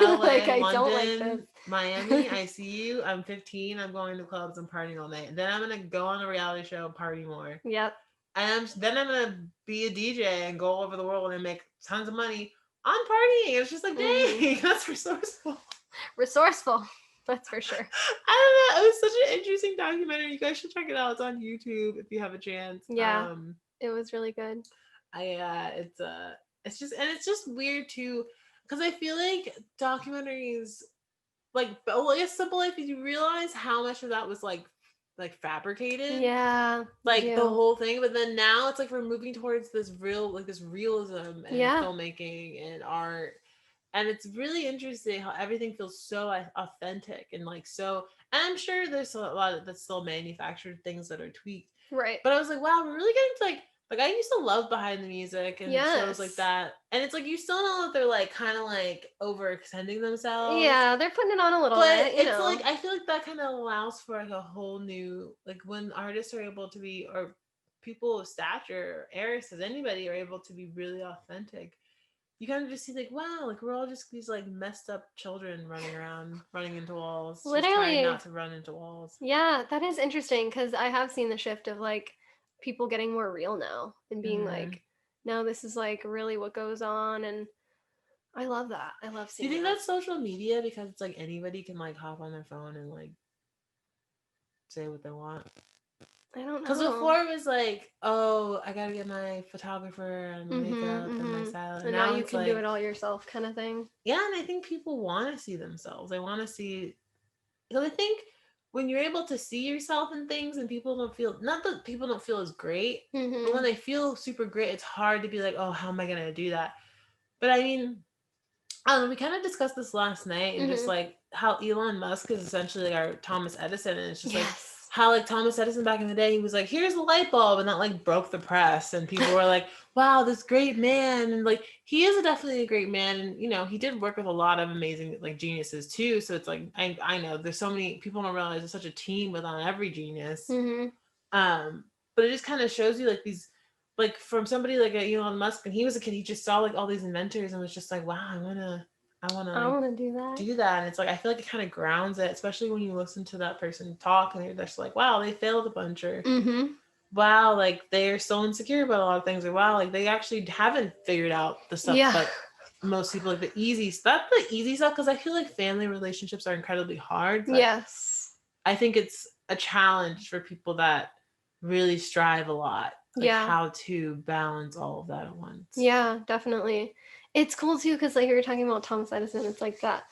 [SPEAKER 1] Like
[SPEAKER 2] LA,
[SPEAKER 1] I don't like this.
[SPEAKER 2] London, Miami, I see you. I'm 15. I'm going to clubs and partying all night. Then I'm going to go on a reality show and party more.
[SPEAKER 1] Yep.
[SPEAKER 2] And then I'm going to be a DJ and go all over the world and make tons of money on partying. It's just like,
[SPEAKER 1] Hmm.
[SPEAKER 2] dang, that's resourceful.
[SPEAKER 1] Resourceful. That's for sure.
[SPEAKER 2] I don't know. It was such an interesting documentary. You guys should check it out. It's on YouTube if you have a chance.
[SPEAKER 1] Yeah. It was really good.
[SPEAKER 2] It's just weird too, because I feel like documentaries, like, well, I guess Simple Life, is you realize how much of that was like fabricated,
[SPEAKER 1] Yeah. You
[SPEAKER 2] like the
[SPEAKER 1] do.
[SPEAKER 2] whole thing. But then now it's like we're moving towards this real, like this realism in
[SPEAKER 1] Yeah.
[SPEAKER 2] filmmaking and art. And it's really interesting how everything feels so authentic and like so. And I'm sure there's a lot of that's still manufactured things that are tweaked.
[SPEAKER 1] Right.
[SPEAKER 2] But I was like, wow, we're really getting to like I used to love behind the music and shows like
[SPEAKER 1] Yes.
[SPEAKER 2] that. And it's like you still know that they're like kind of like overextending themselves.
[SPEAKER 1] Yeah, they're putting it on a little
[SPEAKER 2] But
[SPEAKER 1] bit,
[SPEAKER 2] it's like I feel like that kind of allows for like a whole new, like when artists are able to be, or people of stature, heiresses, anybody are able to be really authentic, you kind of just see like, wow, like we're all just these like messed up children running around, running into walls, just trying not
[SPEAKER 1] Literally.
[SPEAKER 2] to run into walls.
[SPEAKER 1] Yeah, that is interesting because I have seen the shift of like people getting more real now and being
[SPEAKER 2] Mm-hmm.
[SPEAKER 1] like, no, this is like really what goes on. And I love that. I love
[SPEAKER 2] Do you
[SPEAKER 1] seeing
[SPEAKER 2] think
[SPEAKER 1] that.
[SPEAKER 2] that's social media because it's like anybody can like hop on their phone and like say what they want?
[SPEAKER 1] I don't
[SPEAKER 2] Because
[SPEAKER 1] know.
[SPEAKER 2] before it was like, oh, I gotta get my photographer and my makeup and my
[SPEAKER 1] Mm-hmm.
[SPEAKER 2] style. And
[SPEAKER 1] And now
[SPEAKER 2] now
[SPEAKER 1] you
[SPEAKER 2] it's
[SPEAKER 1] can do
[SPEAKER 2] like,
[SPEAKER 1] it all yourself kind of thing.
[SPEAKER 2] yeah, and I think people want to see themselves. They want to see, because I think when you're able to see yourself in things and people don't feel, not that people don't feel as great, but when
[SPEAKER 1] Mm-hmm.
[SPEAKER 2] they feel super great, it's hard to be like, oh, how am I gonna do that? But I mean, I don't know, we kind of discussed this last night and just
[SPEAKER 1] Mm-hmm.
[SPEAKER 2] like how Elon Musk is essentially like our Thomas Edison. And it's just like
[SPEAKER 1] Yes.
[SPEAKER 2] how like Thomas Edison back in the day, he was like, here's the light bulb. And that like broke the press. And people were like, wow, this great man. And like, he is definitely a great man. And, you know, he did work with a lot of amazing like geniuses too. So it's like, I know there's so many people don't realize there's such a team within every genius.
[SPEAKER 1] Mm-hmm.
[SPEAKER 2] Um, but it just kind of shows you like these, like from somebody like a Elon Musk, when he was a kid, he just saw like all these inventors and was just like, wow, I wanna
[SPEAKER 1] I
[SPEAKER 2] like
[SPEAKER 1] want to do that.
[SPEAKER 2] do that. And it's like I feel like it kind of grounds it, especially when you listen to that person talk and they're just like, wow, they failed a bunch, or
[SPEAKER 1] Mm-hmm.
[SPEAKER 2] wow, like they're so insecure about a lot of things, or wow, like they actually haven't figured out the stuff
[SPEAKER 1] Yeah.
[SPEAKER 2] that most people like the easy stuff, the easy stuff, because I feel like family relationships are incredibly hard, but
[SPEAKER 1] Yes.
[SPEAKER 2] I think it's a challenge for people that really strive a lot, like
[SPEAKER 1] Yeah.
[SPEAKER 2] how to balance all of that at once.
[SPEAKER 1] Yeah, definitely. It's cool too because like you were talking about Thomas Edison, it's like that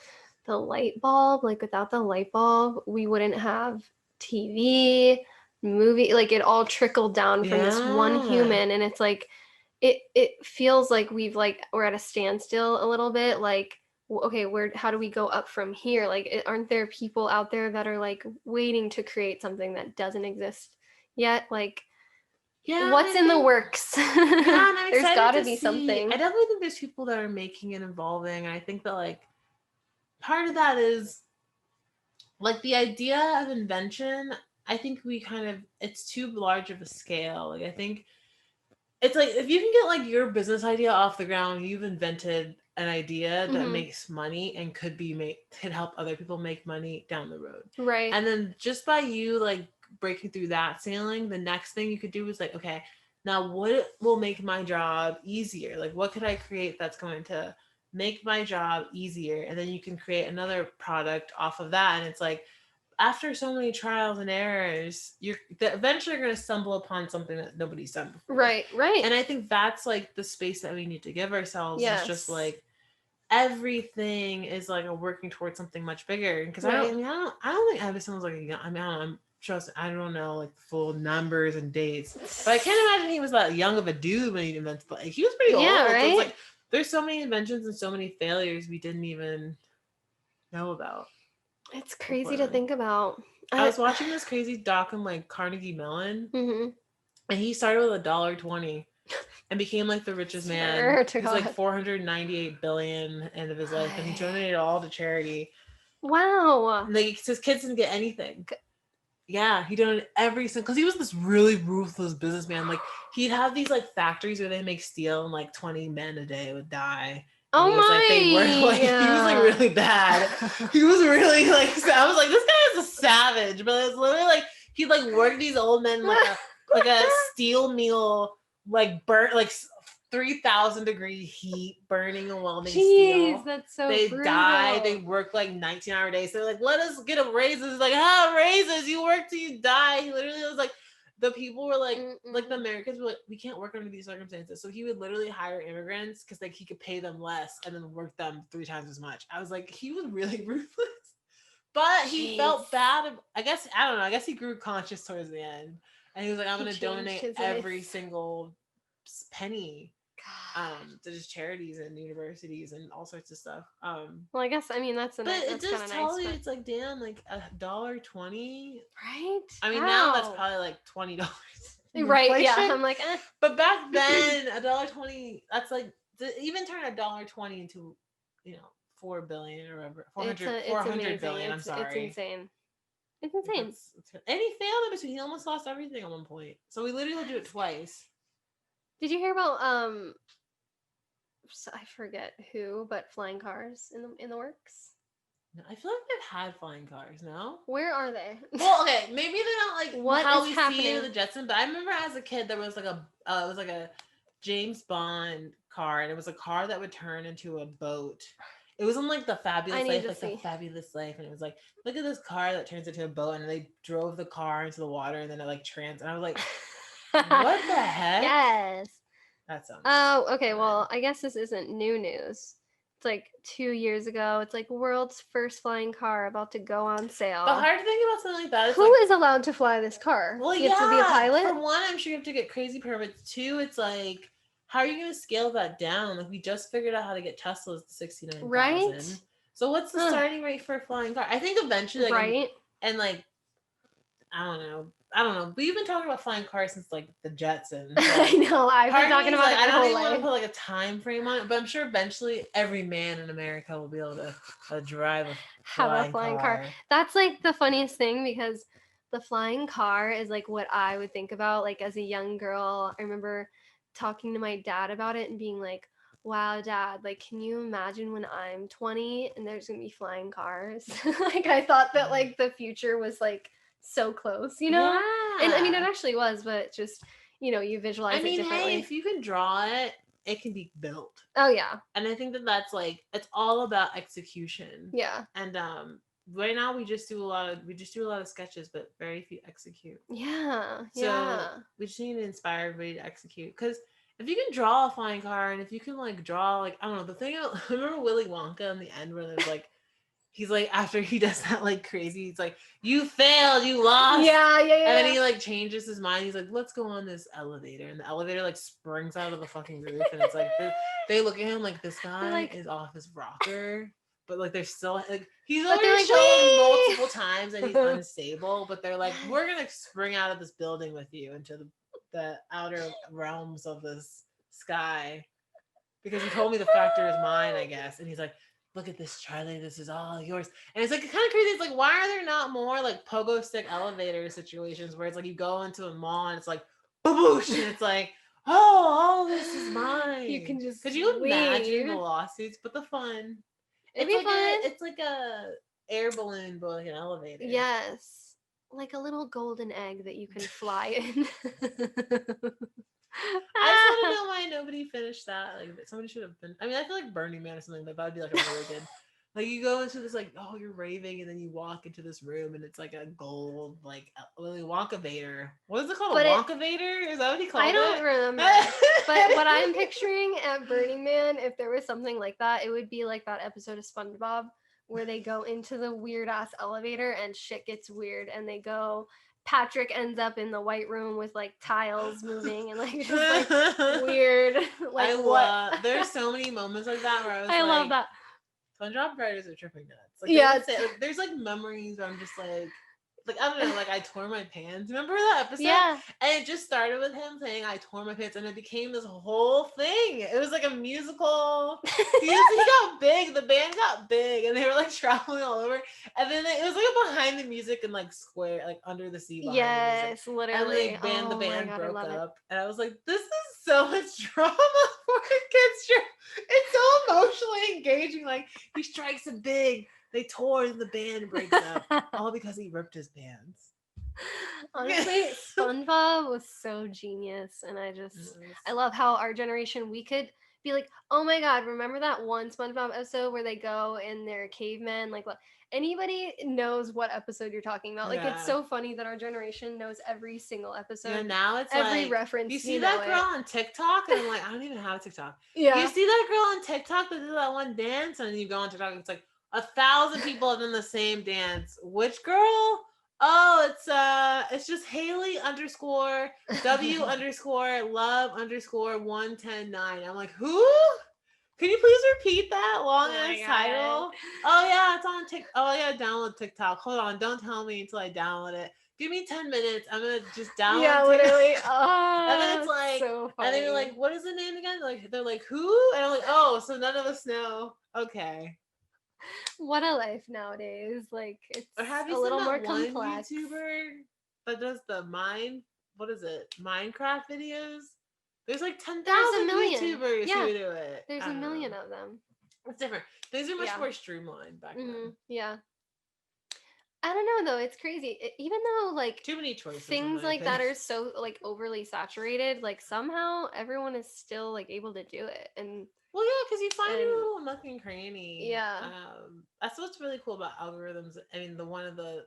[SPEAKER 1] the light bulb, like without the light bulb, we wouldn't have TV, movie, like it all trickled down from this one
[SPEAKER 2] Yeah.
[SPEAKER 1] human and it's like it feels like we're at a standstill a little bit like okay, where how do we go up from here? Like aren't there people out there that are like waiting to create something that doesn't exist yet? Like
[SPEAKER 2] Yeah, and
[SPEAKER 1] what's
[SPEAKER 2] I
[SPEAKER 1] in the
[SPEAKER 2] think,
[SPEAKER 1] works?
[SPEAKER 2] yeah, and I'm
[SPEAKER 1] There's
[SPEAKER 2] excited
[SPEAKER 1] got to
[SPEAKER 2] to
[SPEAKER 1] be
[SPEAKER 2] see. I
[SPEAKER 1] something.
[SPEAKER 2] definitely think there's people that are making and evolving, and I think that like part of that is like the idea of invention. I think we kind of it's too large of a scale. Like I think it's like if you can get like your business idea off the ground, you've invented an idea that
[SPEAKER 1] Mhm.
[SPEAKER 2] makes money and could help other people make money down the road.
[SPEAKER 1] Right.
[SPEAKER 2] And then just by you like breaking through that ceiling, the next thing you could do is like, okay, now what will make my job easier? Like what could I create that's going to make my job easier? And then you can create another product off of that. And it's like after so many trials and errors, eventually going to stumble upon something that nobody's done before.
[SPEAKER 1] Right. Right.
[SPEAKER 2] And I think that's like the space that we need to give ourselves is just
[SPEAKER 1] Yes.
[SPEAKER 2] like everything is like a working towards something much bigger. Because
[SPEAKER 1] Right.
[SPEAKER 2] I don't think Edison was like a young, I mean, I'm trust, I don't know like the full numbers and dates, but I can't imagine he was that young of a dude when he invented. Like he was pretty
[SPEAKER 1] Yeah,
[SPEAKER 2] old, so it's
[SPEAKER 1] right?
[SPEAKER 2] like there's so many inventions and so many failures we didn't even know about
[SPEAKER 1] It's crazy
[SPEAKER 2] before
[SPEAKER 1] to
[SPEAKER 2] then.
[SPEAKER 1] think about.
[SPEAKER 2] I
[SPEAKER 1] I
[SPEAKER 2] was watching this crazy doc on like Carnegie Mellon,
[SPEAKER 1] Mhm.
[SPEAKER 2] and he started with $1.20 and became like the richest man.
[SPEAKER 1] Swear to
[SPEAKER 2] He's like
[SPEAKER 1] God.
[SPEAKER 2] 498 billion end of his life, and he donated all to charity.
[SPEAKER 1] Wow.
[SPEAKER 2] And like his kids didn't get anything. Yeah, he donated every single because he was this really ruthless businessman. Like he'd have these like factories where they make steel, and like 20 men a day would die. And
[SPEAKER 1] Oh
[SPEAKER 2] he was like, they work like he was like
[SPEAKER 1] my.
[SPEAKER 2] really bad. He was really like I was like, this guy is a savage, but it's literally like he'd like work these old men like a steel mill, like burnt like 3,000-degree heat, burning and welding
[SPEAKER 1] Jeez,
[SPEAKER 2] steel.
[SPEAKER 1] that's so
[SPEAKER 2] They die. They
[SPEAKER 1] brutal.
[SPEAKER 2] work like 19-hour days. They're like, let us get a raises. He's like, ah, raises. You work till you die. He literally was like, the people were like the
[SPEAKER 1] Mm-mm.
[SPEAKER 2] Americans were like, we can't work under these circumstances. So he would literally hire immigrants because like he could pay them less and then work them 3 times as much. I was like, he was really ruthless. But he
[SPEAKER 1] Jeez.
[SPEAKER 2] felt bad. I guess I don't know. I guess he grew conscious towards the end, and he was like, "I'm
[SPEAKER 1] He
[SPEAKER 2] gonna
[SPEAKER 1] changed
[SPEAKER 2] donate
[SPEAKER 1] his
[SPEAKER 2] every
[SPEAKER 1] ways.
[SPEAKER 2] single penny
[SPEAKER 1] God.
[SPEAKER 2] to just charities and universities and all sorts of stuff."
[SPEAKER 1] Well, I guess I mean
[SPEAKER 2] But it
[SPEAKER 1] that's kind
[SPEAKER 2] does
[SPEAKER 1] of
[SPEAKER 2] tell
[SPEAKER 1] nice,
[SPEAKER 2] you
[SPEAKER 1] but
[SPEAKER 2] it's like damn, like $1.20.
[SPEAKER 1] right?
[SPEAKER 2] I mean, now that's
[SPEAKER 1] How?
[SPEAKER 2] probably like $20
[SPEAKER 1] Right, yeah.
[SPEAKER 2] inflation.
[SPEAKER 1] I'm like, eh.
[SPEAKER 2] But back then, $1.20. That's like to even turn $1.20 into 4 billion or whatever, 400
[SPEAKER 1] It's
[SPEAKER 2] 400
[SPEAKER 1] amazing.
[SPEAKER 2] billion. I'm
[SPEAKER 1] It's
[SPEAKER 2] sorry.
[SPEAKER 1] insane. It's
[SPEAKER 2] Like
[SPEAKER 1] insane.
[SPEAKER 2] and he failed in between. He almost lost everything at one point. So we literally had to do it twice.
[SPEAKER 1] Did you hear about I forget who, but flying cars in the works?
[SPEAKER 2] No, I feel like they've had flying cars. No.
[SPEAKER 1] Where are they?
[SPEAKER 2] Well, okay, maybe they're not like
[SPEAKER 1] What
[SPEAKER 2] how
[SPEAKER 1] is
[SPEAKER 2] we see it in
[SPEAKER 1] happening?
[SPEAKER 2] the Jetson, but I remember as a kid there was like it was like a James Bond car, and it was a car that would turn into a boat. It was in like the
[SPEAKER 1] I
[SPEAKER 2] Fabulous
[SPEAKER 1] need
[SPEAKER 2] Life,
[SPEAKER 1] to
[SPEAKER 2] like the
[SPEAKER 1] see.
[SPEAKER 2] Fabulous Life, and it was like, look at this car that turns into a boat, and they drove the car into the water, and then it like and I was like, what the heck?
[SPEAKER 1] Yes.
[SPEAKER 2] That sounds
[SPEAKER 1] Oh, okay.
[SPEAKER 2] fun.
[SPEAKER 1] Well, I guess this isn't new news. It's like 2 years ago. It's like world's first flying car about to go on
[SPEAKER 2] The
[SPEAKER 1] sale.
[SPEAKER 2] hard thing about something like that is
[SPEAKER 1] Who
[SPEAKER 2] like,
[SPEAKER 1] is allowed to fly this car?
[SPEAKER 2] well,
[SPEAKER 1] You have to be a
[SPEAKER 2] yeah. For
[SPEAKER 1] pilot?
[SPEAKER 2] one, I'm sure you have to get crazy permits. Two, it's like, how are you going to scale that down? Like, we just figured out how to get Teslas to
[SPEAKER 1] Right?
[SPEAKER 2] 69,000. So, what's the
[SPEAKER 1] Ugh,
[SPEAKER 2] starting rate for a flying car? I think eventually, like,
[SPEAKER 1] right?
[SPEAKER 2] and like, I don't know. I don't know. But you've been talking about flying cars since like the Jetsons. So
[SPEAKER 1] I
[SPEAKER 2] like,
[SPEAKER 1] know. I've been
[SPEAKER 2] part of me
[SPEAKER 1] talking
[SPEAKER 2] is
[SPEAKER 1] about
[SPEAKER 2] like,
[SPEAKER 1] it
[SPEAKER 2] I
[SPEAKER 1] my
[SPEAKER 2] don't
[SPEAKER 1] whole
[SPEAKER 2] even want to
[SPEAKER 1] life.
[SPEAKER 2] put like a time frame on it. But I'm sure eventually every man in America will be able to drive a
[SPEAKER 1] Have a
[SPEAKER 2] flying
[SPEAKER 1] flying car.
[SPEAKER 2] car.
[SPEAKER 1] That's like the funniest thing because the flying car is like what I would think about like as a young girl. I remember talking to my dad about it and being like, "Wow, dad, like can you imagine when I'm 20 and there's going to be flying cars?" Like I thought that like the future was like so close, you know? And I mean it
[SPEAKER 2] Yeah.
[SPEAKER 1] actually was, but just, you
[SPEAKER 2] I
[SPEAKER 1] visualize it
[SPEAKER 2] mean, hey,
[SPEAKER 1] differently.
[SPEAKER 2] if you can draw it, it can be built.
[SPEAKER 1] Oh yeah.
[SPEAKER 2] And I think that that's like it's all about execution.
[SPEAKER 1] Yeah.
[SPEAKER 2] And right now we just do a lot of sketches, but very few execute.
[SPEAKER 1] Yeah.
[SPEAKER 2] So
[SPEAKER 1] Yeah.
[SPEAKER 2] we just need to inspire everybody to execute. Because if you can draw a flying car, and if you can like draw like I don't know the thing. I remember Willy Wonka in the end where there's like he's like after he does that like crazy, he's like, "You failed, you lost."
[SPEAKER 1] Yeah, yeah,
[SPEAKER 2] And then
[SPEAKER 1] yeah.
[SPEAKER 2] he like changes his mind. He's like, "Let's go on this elevator." And the elevator like springs out of the fucking roof, and it's like they look at him like this
[SPEAKER 1] They're
[SPEAKER 2] guy
[SPEAKER 1] like,
[SPEAKER 2] is off his rocker. But like they're still like he's
[SPEAKER 1] but they're
[SPEAKER 2] already
[SPEAKER 1] like,
[SPEAKER 2] shown
[SPEAKER 1] wee!
[SPEAKER 2] multiple times that he's unstable. But they're like, "We're gonna spring out of this building with you into the outer realms of this sky." Because you told me the factor is mine, I guess. And he's like, look at this, Charlie. This is all yours. And it's like kind of crazy. It's like, why are there not more like pogo stick elevator situations where it's like you go into a mall and it's like, boosh, and it's like, oh, all this is
[SPEAKER 1] You
[SPEAKER 2] mine.
[SPEAKER 1] can just
[SPEAKER 2] Could you imagine the
[SPEAKER 1] leave.
[SPEAKER 2] lawsuits? But the fun.
[SPEAKER 1] It'd be fun.
[SPEAKER 2] It's like a air balloon, but like an elevator.
[SPEAKER 1] Yes. Like a little golden egg that you can fly in.
[SPEAKER 2] I just want to know why nobody finished that. Like somebody should have been. I mean, I feel like Burning Man or something like that would be like a really good. Like you go into this like oh you're raving and then you walk into this room and it's like a gold like Willy Wonka Vader. What is it called? A
[SPEAKER 1] But
[SPEAKER 2] Wonka Vader? Is that what he
[SPEAKER 1] I
[SPEAKER 2] called
[SPEAKER 1] don't
[SPEAKER 2] it?
[SPEAKER 1] remember. But what I'm picturing at Burning Man, if there was something like that, it would be like that episode of SpongeBob where they go into the weird ass elevator and shit gets weird and they go Patrick ends up in the white room with like tiles moving and like just like weird like
[SPEAKER 2] I
[SPEAKER 1] what.
[SPEAKER 2] love. There's so many moments like that where I was
[SPEAKER 1] I love
[SPEAKER 2] like,
[SPEAKER 1] that.
[SPEAKER 2] SpongeBob writers are tripping nuts. Like they
[SPEAKER 1] Yeah.
[SPEAKER 2] would say, like there's like memories where I'm just like I don't know, like I tore my pants. Remember that episode?
[SPEAKER 1] Yeah.
[SPEAKER 2] And it just started with him saying I tore my pants, and it became this whole thing. It was like a musical. He got big. The band got big, and they were like traveling all over. And then it was like behind the music and like square, like under the sea behind the music.
[SPEAKER 1] Yes,
[SPEAKER 2] And
[SPEAKER 1] literally.
[SPEAKER 2] like the
[SPEAKER 1] Oh my
[SPEAKER 2] band
[SPEAKER 1] god, I
[SPEAKER 2] broke
[SPEAKER 1] love it.
[SPEAKER 2] up, and I was like, this is so much drama for a kid's show. It's so emotionally engaging. Like he strikes it big. They tore and the band breaks up. All because he ripped his pants.
[SPEAKER 1] Honestly, SpongeBob was so genius, and I love how our generation we could be like, oh my god, remember that one SpongeBob episode where they go and they're cavemen? Like, what? Anybody knows what episode you're talking about? Like, it's
[SPEAKER 2] Yeah.
[SPEAKER 1] so funny that our generation knows every single
[SPEAKER 2] Yeah,
[SPEAKER 1] episode,
[SPEAKER 2] now it's
[SPEAKER 1] every
[SPEAKER 2] like you
[SPEAKER 1] reference.
[SPEAKER 2] see
[SPEAKER 1] You know
[SPEAKER 2] that girl
[SPEAKER 1] it.
[SPEAKER 2] on TikTok, and I'm like, I don't even have TikTok. You
[SPEAKER 1] Yeah.
[SPEAKER 2] see that girl on TikTok that did that one dance, and you go on TikTok, and it's like 1,000 people have done the same dance. Which girl? Oh, it's just Haley underscore W underscore love underscore 1109. I'm like, who? Can you please repeat that long
[SPEAKER 1] Oh my
[SPEAKER 2] ass
[SPEAKER 1] god.
[SPEAKER 2] title? Oh yeah, it's on TikTok. Oh yeah, download TikTok. Hold on, don't tell me until I download it. Give me 10 minutes. I'm gonna just
[SPEAKER 1] Yeah,
[SPEAKER 2] download TikTok.
[SPEAKER 1] literally.
[SPEAKER 2] And then
[SPEAKER 1] Oh,
[SPEAKER 2] it's like,
[SPEAKER 1] so
[SPEAKER 2] and then you're
[SPEAKER 1] funny.
[SPEAKER 2] like, what is the name again? Like they're like, who? And I'm like, oh, so none of us know. Okay.
[SPEAKER 1] What a life nowadays. Like,
[SPEAKER 2] Or
[SPEAKER 1] it's
[SPEAKER 2] have you
[SPEAKER 1] a
[SPEAKER 2] seen
[SPEAKER 1] little
[SPEAKER 2] that
[SPEAKER 1] more
[SPEAKER 2] one
[SPEAKER 1] complex.
[SPEAKER 2] YouTuber that does the what is it, Minecraft videos? There's like
[SPEAKER 1] There's a
[SPEAKER 2] 10,000
[SPEAKER 1] million.
[SPEAKER 2] YouTubers
[SPEAKER 1] Yeah,
[SPEAKER 2] who do it.
[SPEAKER 1] there's
[SPEAKER 2] I
[SPEAKER 1] a
[SPEAKER 2] don't
[SPEAKER 1] million
[SPEAKER 2] know.
[SPEAKER 1] of them.
[SPEAKER 2] It's different. These are much
[SPEAKER 1] Yeah.
[SPEAKER 2] more streamlined back then.
[SPEAKER 1] Yeah. I don't know though. It's crazy. Even though like
[SPEAKER 2] Too many choices, in
[SPEAKER 1] things
[SPEAKER 2] my
[SPEAKER 1] like
[SPEAKER 2] opinion.
[SPEAKER 1] that are so like overly saturated, like somehow everyone is still like able to do it.
[SPEAKER 2] Well, yeah, because you find your
[SPEAKER 1] And
[SPEAKER 2] little nook and cranny.
[SPEAKER 1] yeah.
[SPEAKER 2] That's what's really cool about algorithms. I mean, one of the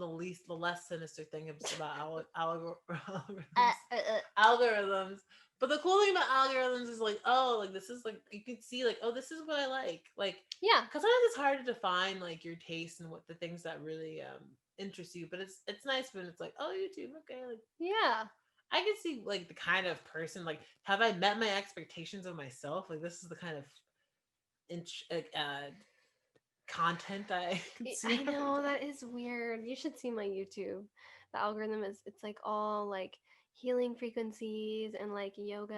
[SPEAKER 2] least, the less sinister things about
[SPEAKER 1] Uh,
[SPEAKER 2] algorithms,
[SPEAKER 1] uh, uh,
[SPEAKER 2] algorithms. But the cool thing about algorithms is like, oh, like this is like you can see like, oh, this is what I like,
[SPEAKER 1] yeah.
[SPEAKER 2] because sometimes it's hard to define like your taste and what the things that really interest you. But it's nice when it's like, oh, YouTube, okay, like
[SPEAKER 1] Yeah.
[SPEAKER 2] I can see like the kind of person like have I met my expectations of myself? Like this is the kind of like content that I consume
[SPEAKER 1] I
[SPEAKER 2] every
[SPEAKER 1] know
[SPEAKER 2] day.
[SPEAKER 1] that is weird. You should see my YouTube. The algorithm is it's like all like healing frequencies and like yoga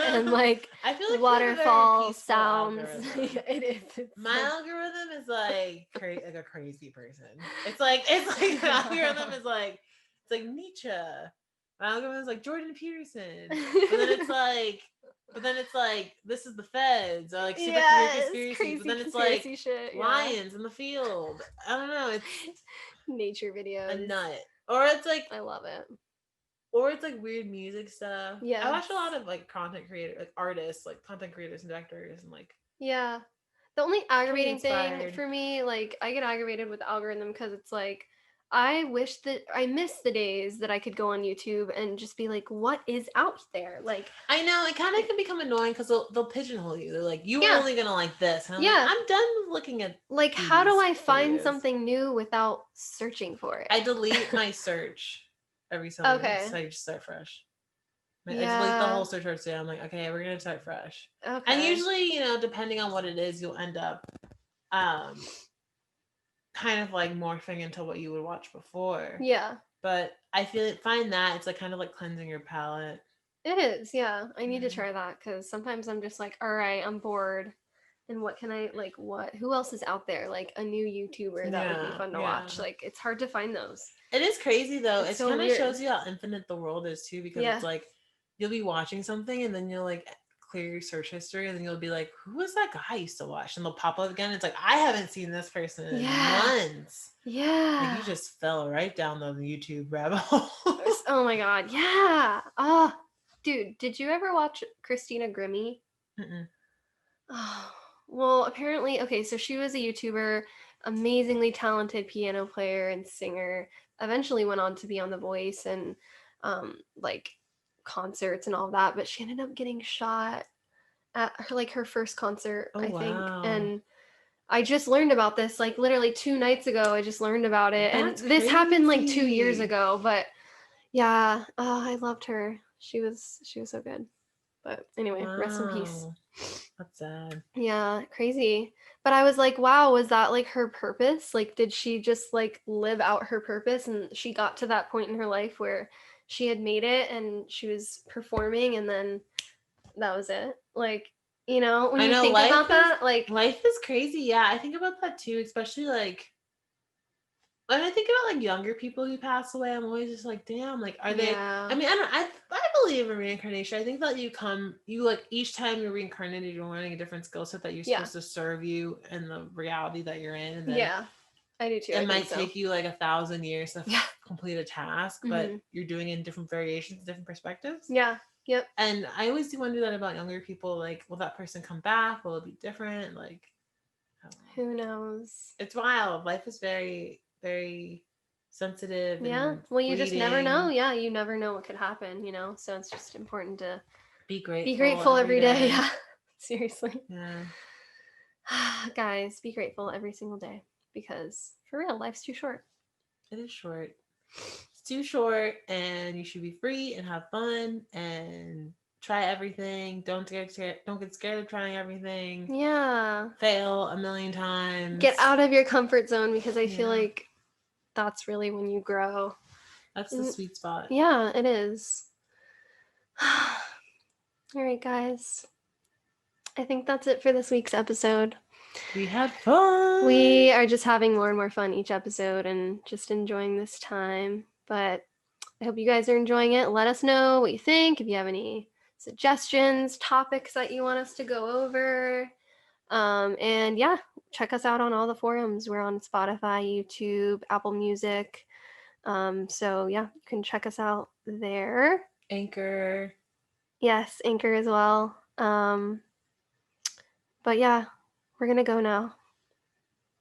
[SPEAKER 1] and like
[SPEAKER 2] I feel like you have a very
[SPEAKER 1] waterfall
[SPEAKER 2] peaceful
[SPEAKER 1] sounds.
[SPEAKER 2] algorithm.
[SPEAKER 1] It is. It's
[SPEAKER 2] My
[SPEAKER 1] like
[SPEAKER 2] algorithm is like a crazy person. It's like the algorithm is like it's like Nietzsche. My algorithm is like Jordan Peterson. But then it's like this is the feds or like super weird
[SPEAKER 1] yes,
[SPEAKER 2] conspiracies. But
[SPEAKER 1] crazy
[SPEAKER 2] then it's like
[SPEAKER 1] conspiracy shit. Yeah,
[SPEAKER 2] lions in the field. I don't know. It's
[SPEAKER 1] nature
[SPEAKER 2] a
[SPEAKER 1] videos.
[SPEAKER 2] nut. Or it's like
[SPEAKER 1] I love it.
[SPEAKER 2] weird music stuff. I
[SPEAKER 1] Yes.
[SPEAKER 2] watch a lot of like content creators, like artists, like content creators and directors, and like
[SPEAKER 1] Yeah. The only
[SPEAKER 2] can be
[SPEAKER 1] aggravating thing
[SPEAKER 2] inspired.
[SPEAKER 1] for me, like I get aggravated with the algorithm because it's like I wish that I miss the days that I could go on YouTube and just be like, what is out there?
[SPEAKER 2] I know it kind of can become annoying because they'll pigeonhole you. They're like, you are
[SPEAKER 1] Yeah,
[SPEAKER 2] only gonna like this, and I'm like,
[SPEAKER 1] yeah.
[SPEAKER 2] I'm done with looking at
[SPEAKER 1] Like, how do
[SPEAKER 2] these
[SPEAKER 1] I find
[SPEAKER 2] videos.
[SPEAKER 1] something new without searching for
[SPEAKER 2] I
[SPEAKER 1] it?
[SPEAKER 2] delete my search every so many months,
[SPEAKER 1] Okay.
[SPEAKER 2] so I just start fresh. I delete the whole
[SPEAKER 1] Yeah.
[SPEAKER 2] search history. I'm like, okay, we're gonna start fresh. And
[SPEAKER 1] Okay.
[SPEAKER 2] usually, depending on what it is, you'll end up um kind of like morphing into what you would watch before.
[SPEAKER 1] Yeah.
[SPEAKER 2] But find that it's like kind of like cleansing your palate.
[SPEAKER 1] It is. Yeah. I need to
[SPEAKER 2] Yeah.
[SPEAKER 1] try that because sometimes I'm just like, all right, I'm bored. And what can I like? What? Who else is out there? Like a new YouTuber that would be
[SPEAKER 2] Yeah,
[SPEAKER 1] fun to
[SPEAKER 2] yeah.
[SPEAKER 1] watch. Like it's hard to find those.
[SPEAKER 2] It is crazy though.
[SPEAKER 1] It's
[SPEAKER 2] It
[SPEAKER 1] so
[SPEAKER 2] kind of
[SPEAKER 1] weird.
[SPEAKER 2] shows you how infinite the world is too, because it's
[SPEAKER 1] Yeah.
[SPEAKER 2] like you'll be watching something and then you'll like clear your search history and then you'll be like, "Who was that guy I used to watch?" And they'll pop up again. It's like I haven't seen this person in
[SPEAKER 1] Yeah.
[SPEAKER 2] months. Like you
[SPEAKER 1] Yeah.
[SPEAKER 2] just fell right down the YouTube rabbit hole.
[SPEAKER 1] Oh my god. Yeah. Oh, dude, did you ever watch Christina Grimmie?
[SPEAKER 2] Mm-mm.
[SPEAKER 1] Oh, well, apparently, okay, so she was a YouTuber, amazingly talented piano player and singer. Eventually went on to be on The Voice and like concerts and all that, but she ended up getting shot at her first concert,
[SPEAKER 2] Oh
[SPEAKER 1] I think.
[SPEAKER 2] wow,
[SPEAKER 1] And I just learned about this like literally 2 nights ago. I just learned about it,
[SPEAKER 2] that's
[SPEAKER 1] and this happened like 2 years
[SPEAKER 2] crazy.
[SPEAKER 1] ago. But yeah, oh, I loved her. She was so good. But anyway, rest in peace.
[SPEAKER 2] Wow, that's sad.
[SPEAKER 1] Yeah, crazy. But I was like, wow, was that like her purpose? Like, did she just like live out her purpose and she got to that point in her life where she had made it and she was performing and then that was it? Like, when
[SPEAKER 2] I
[SPEAKER 1] you
[SPEAKER 2] know
[SPEAKER 1] think about that, like,
[SPEAKER 2] life is crazy. Yeah, I think about that too, especially like when I think about like younger people who pass away. I'm always just like, damn, like are they? I
[SPEAKER 1] yeah,
[SPEAKER 2] mean, I don't. I believe in reincarnation. I think that you like each time you're reincarnated, you're learning a different skill set that you're
[SPEAKER 1] yeah,
[SPEAKER 2] supposed to serve you in the reality that you're in, and then
[SPEAKER 1] yeah, I do too.
[SPEAKER 2] it
[SPEAKER 1] I think
[SPEAKER 2] might
[SPEAKER 1] so.
[SPEAKER 2] take you like 1,000 years to
[SPEAKER 1] Yeah.
[SPEAKER 2] complete a task, but
[SPEAKER 1] Mm-hmm.
[SPEAKER 2] you're doing it in different variations, different perspectives.
[SPEAKER 1] Yeah. Yep.
[SPEAKER 2] And I always do wonder that about younger people. Like, will that person come back? Will it be different? Like, I don't know.
[SPEAKER 1] Who knows?
[SPEAKER 2] It's wild. Life is very, very sensitive
[SPEAKER 1] Yeah.
[SPEAKER 2] and
[SPEAKER 1] Well, you just never know.
[SPEAKER 2] fleeting.
[SPEAKER 1] Yeah, you never know what could happen. So it's just important to
[SPEAKER 2] Be
[SPEAKER 1] be
[SPEAKER 2] grateful
[SPEAKER 1] grateful
[SPEAKER 2] every
[SPEAKER 1] every day.
[SPEAKER 2] day.
[SPEAKER 1] Yeah. Seriously.
[SPEAKER 2] Yeah,
[SPEAKER 1] Guys, be grateful every single day because for real, life's too short.
[SPEAKER 2] it is short. It's too short, and you should be free and have fun and try everything. Don't get scared. Don't get scared of trying everything.
[SPEAKER 1] Yeah.
[SPEAKER 2] Fail a million
[SPEAKER 1] Get
[SPEAKER 2] times.
[SPEAKER 1] out of your comfort zone because I feel
[SPEAKER 2] Yeah,
[SPEAKER 1] like that's really when you grow.
[SPEAKER 2] that's the
[SPEAKER 1] And
[SPEAKER 2] sweet spot.
[SPEAKER 1] yeah, it is. All right, guys. I think that's it for this week's episode.
[SPEAKER 2] We had fun.
[SPEAKER 1] We are just having more and more fun each episode and just enjoying this time. But I hope you guys are enjoying it. Let us know what you think. If you have any suggestions, topics that you want us to go over. And yeah, check us out on all the forums. We're on Spotify, YouTube, Apple Music. So yeah, you can check us out there.
[SPEAKER 2] Anchor.
[SPEAKER 1] Yes, Anchor as well. But yeah, we're gonna go now.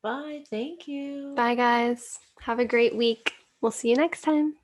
[SPEAKER 2] Bye. Thank you.
[SPEAKER 1] Bye, guys. Have a great week. We'll see you next time.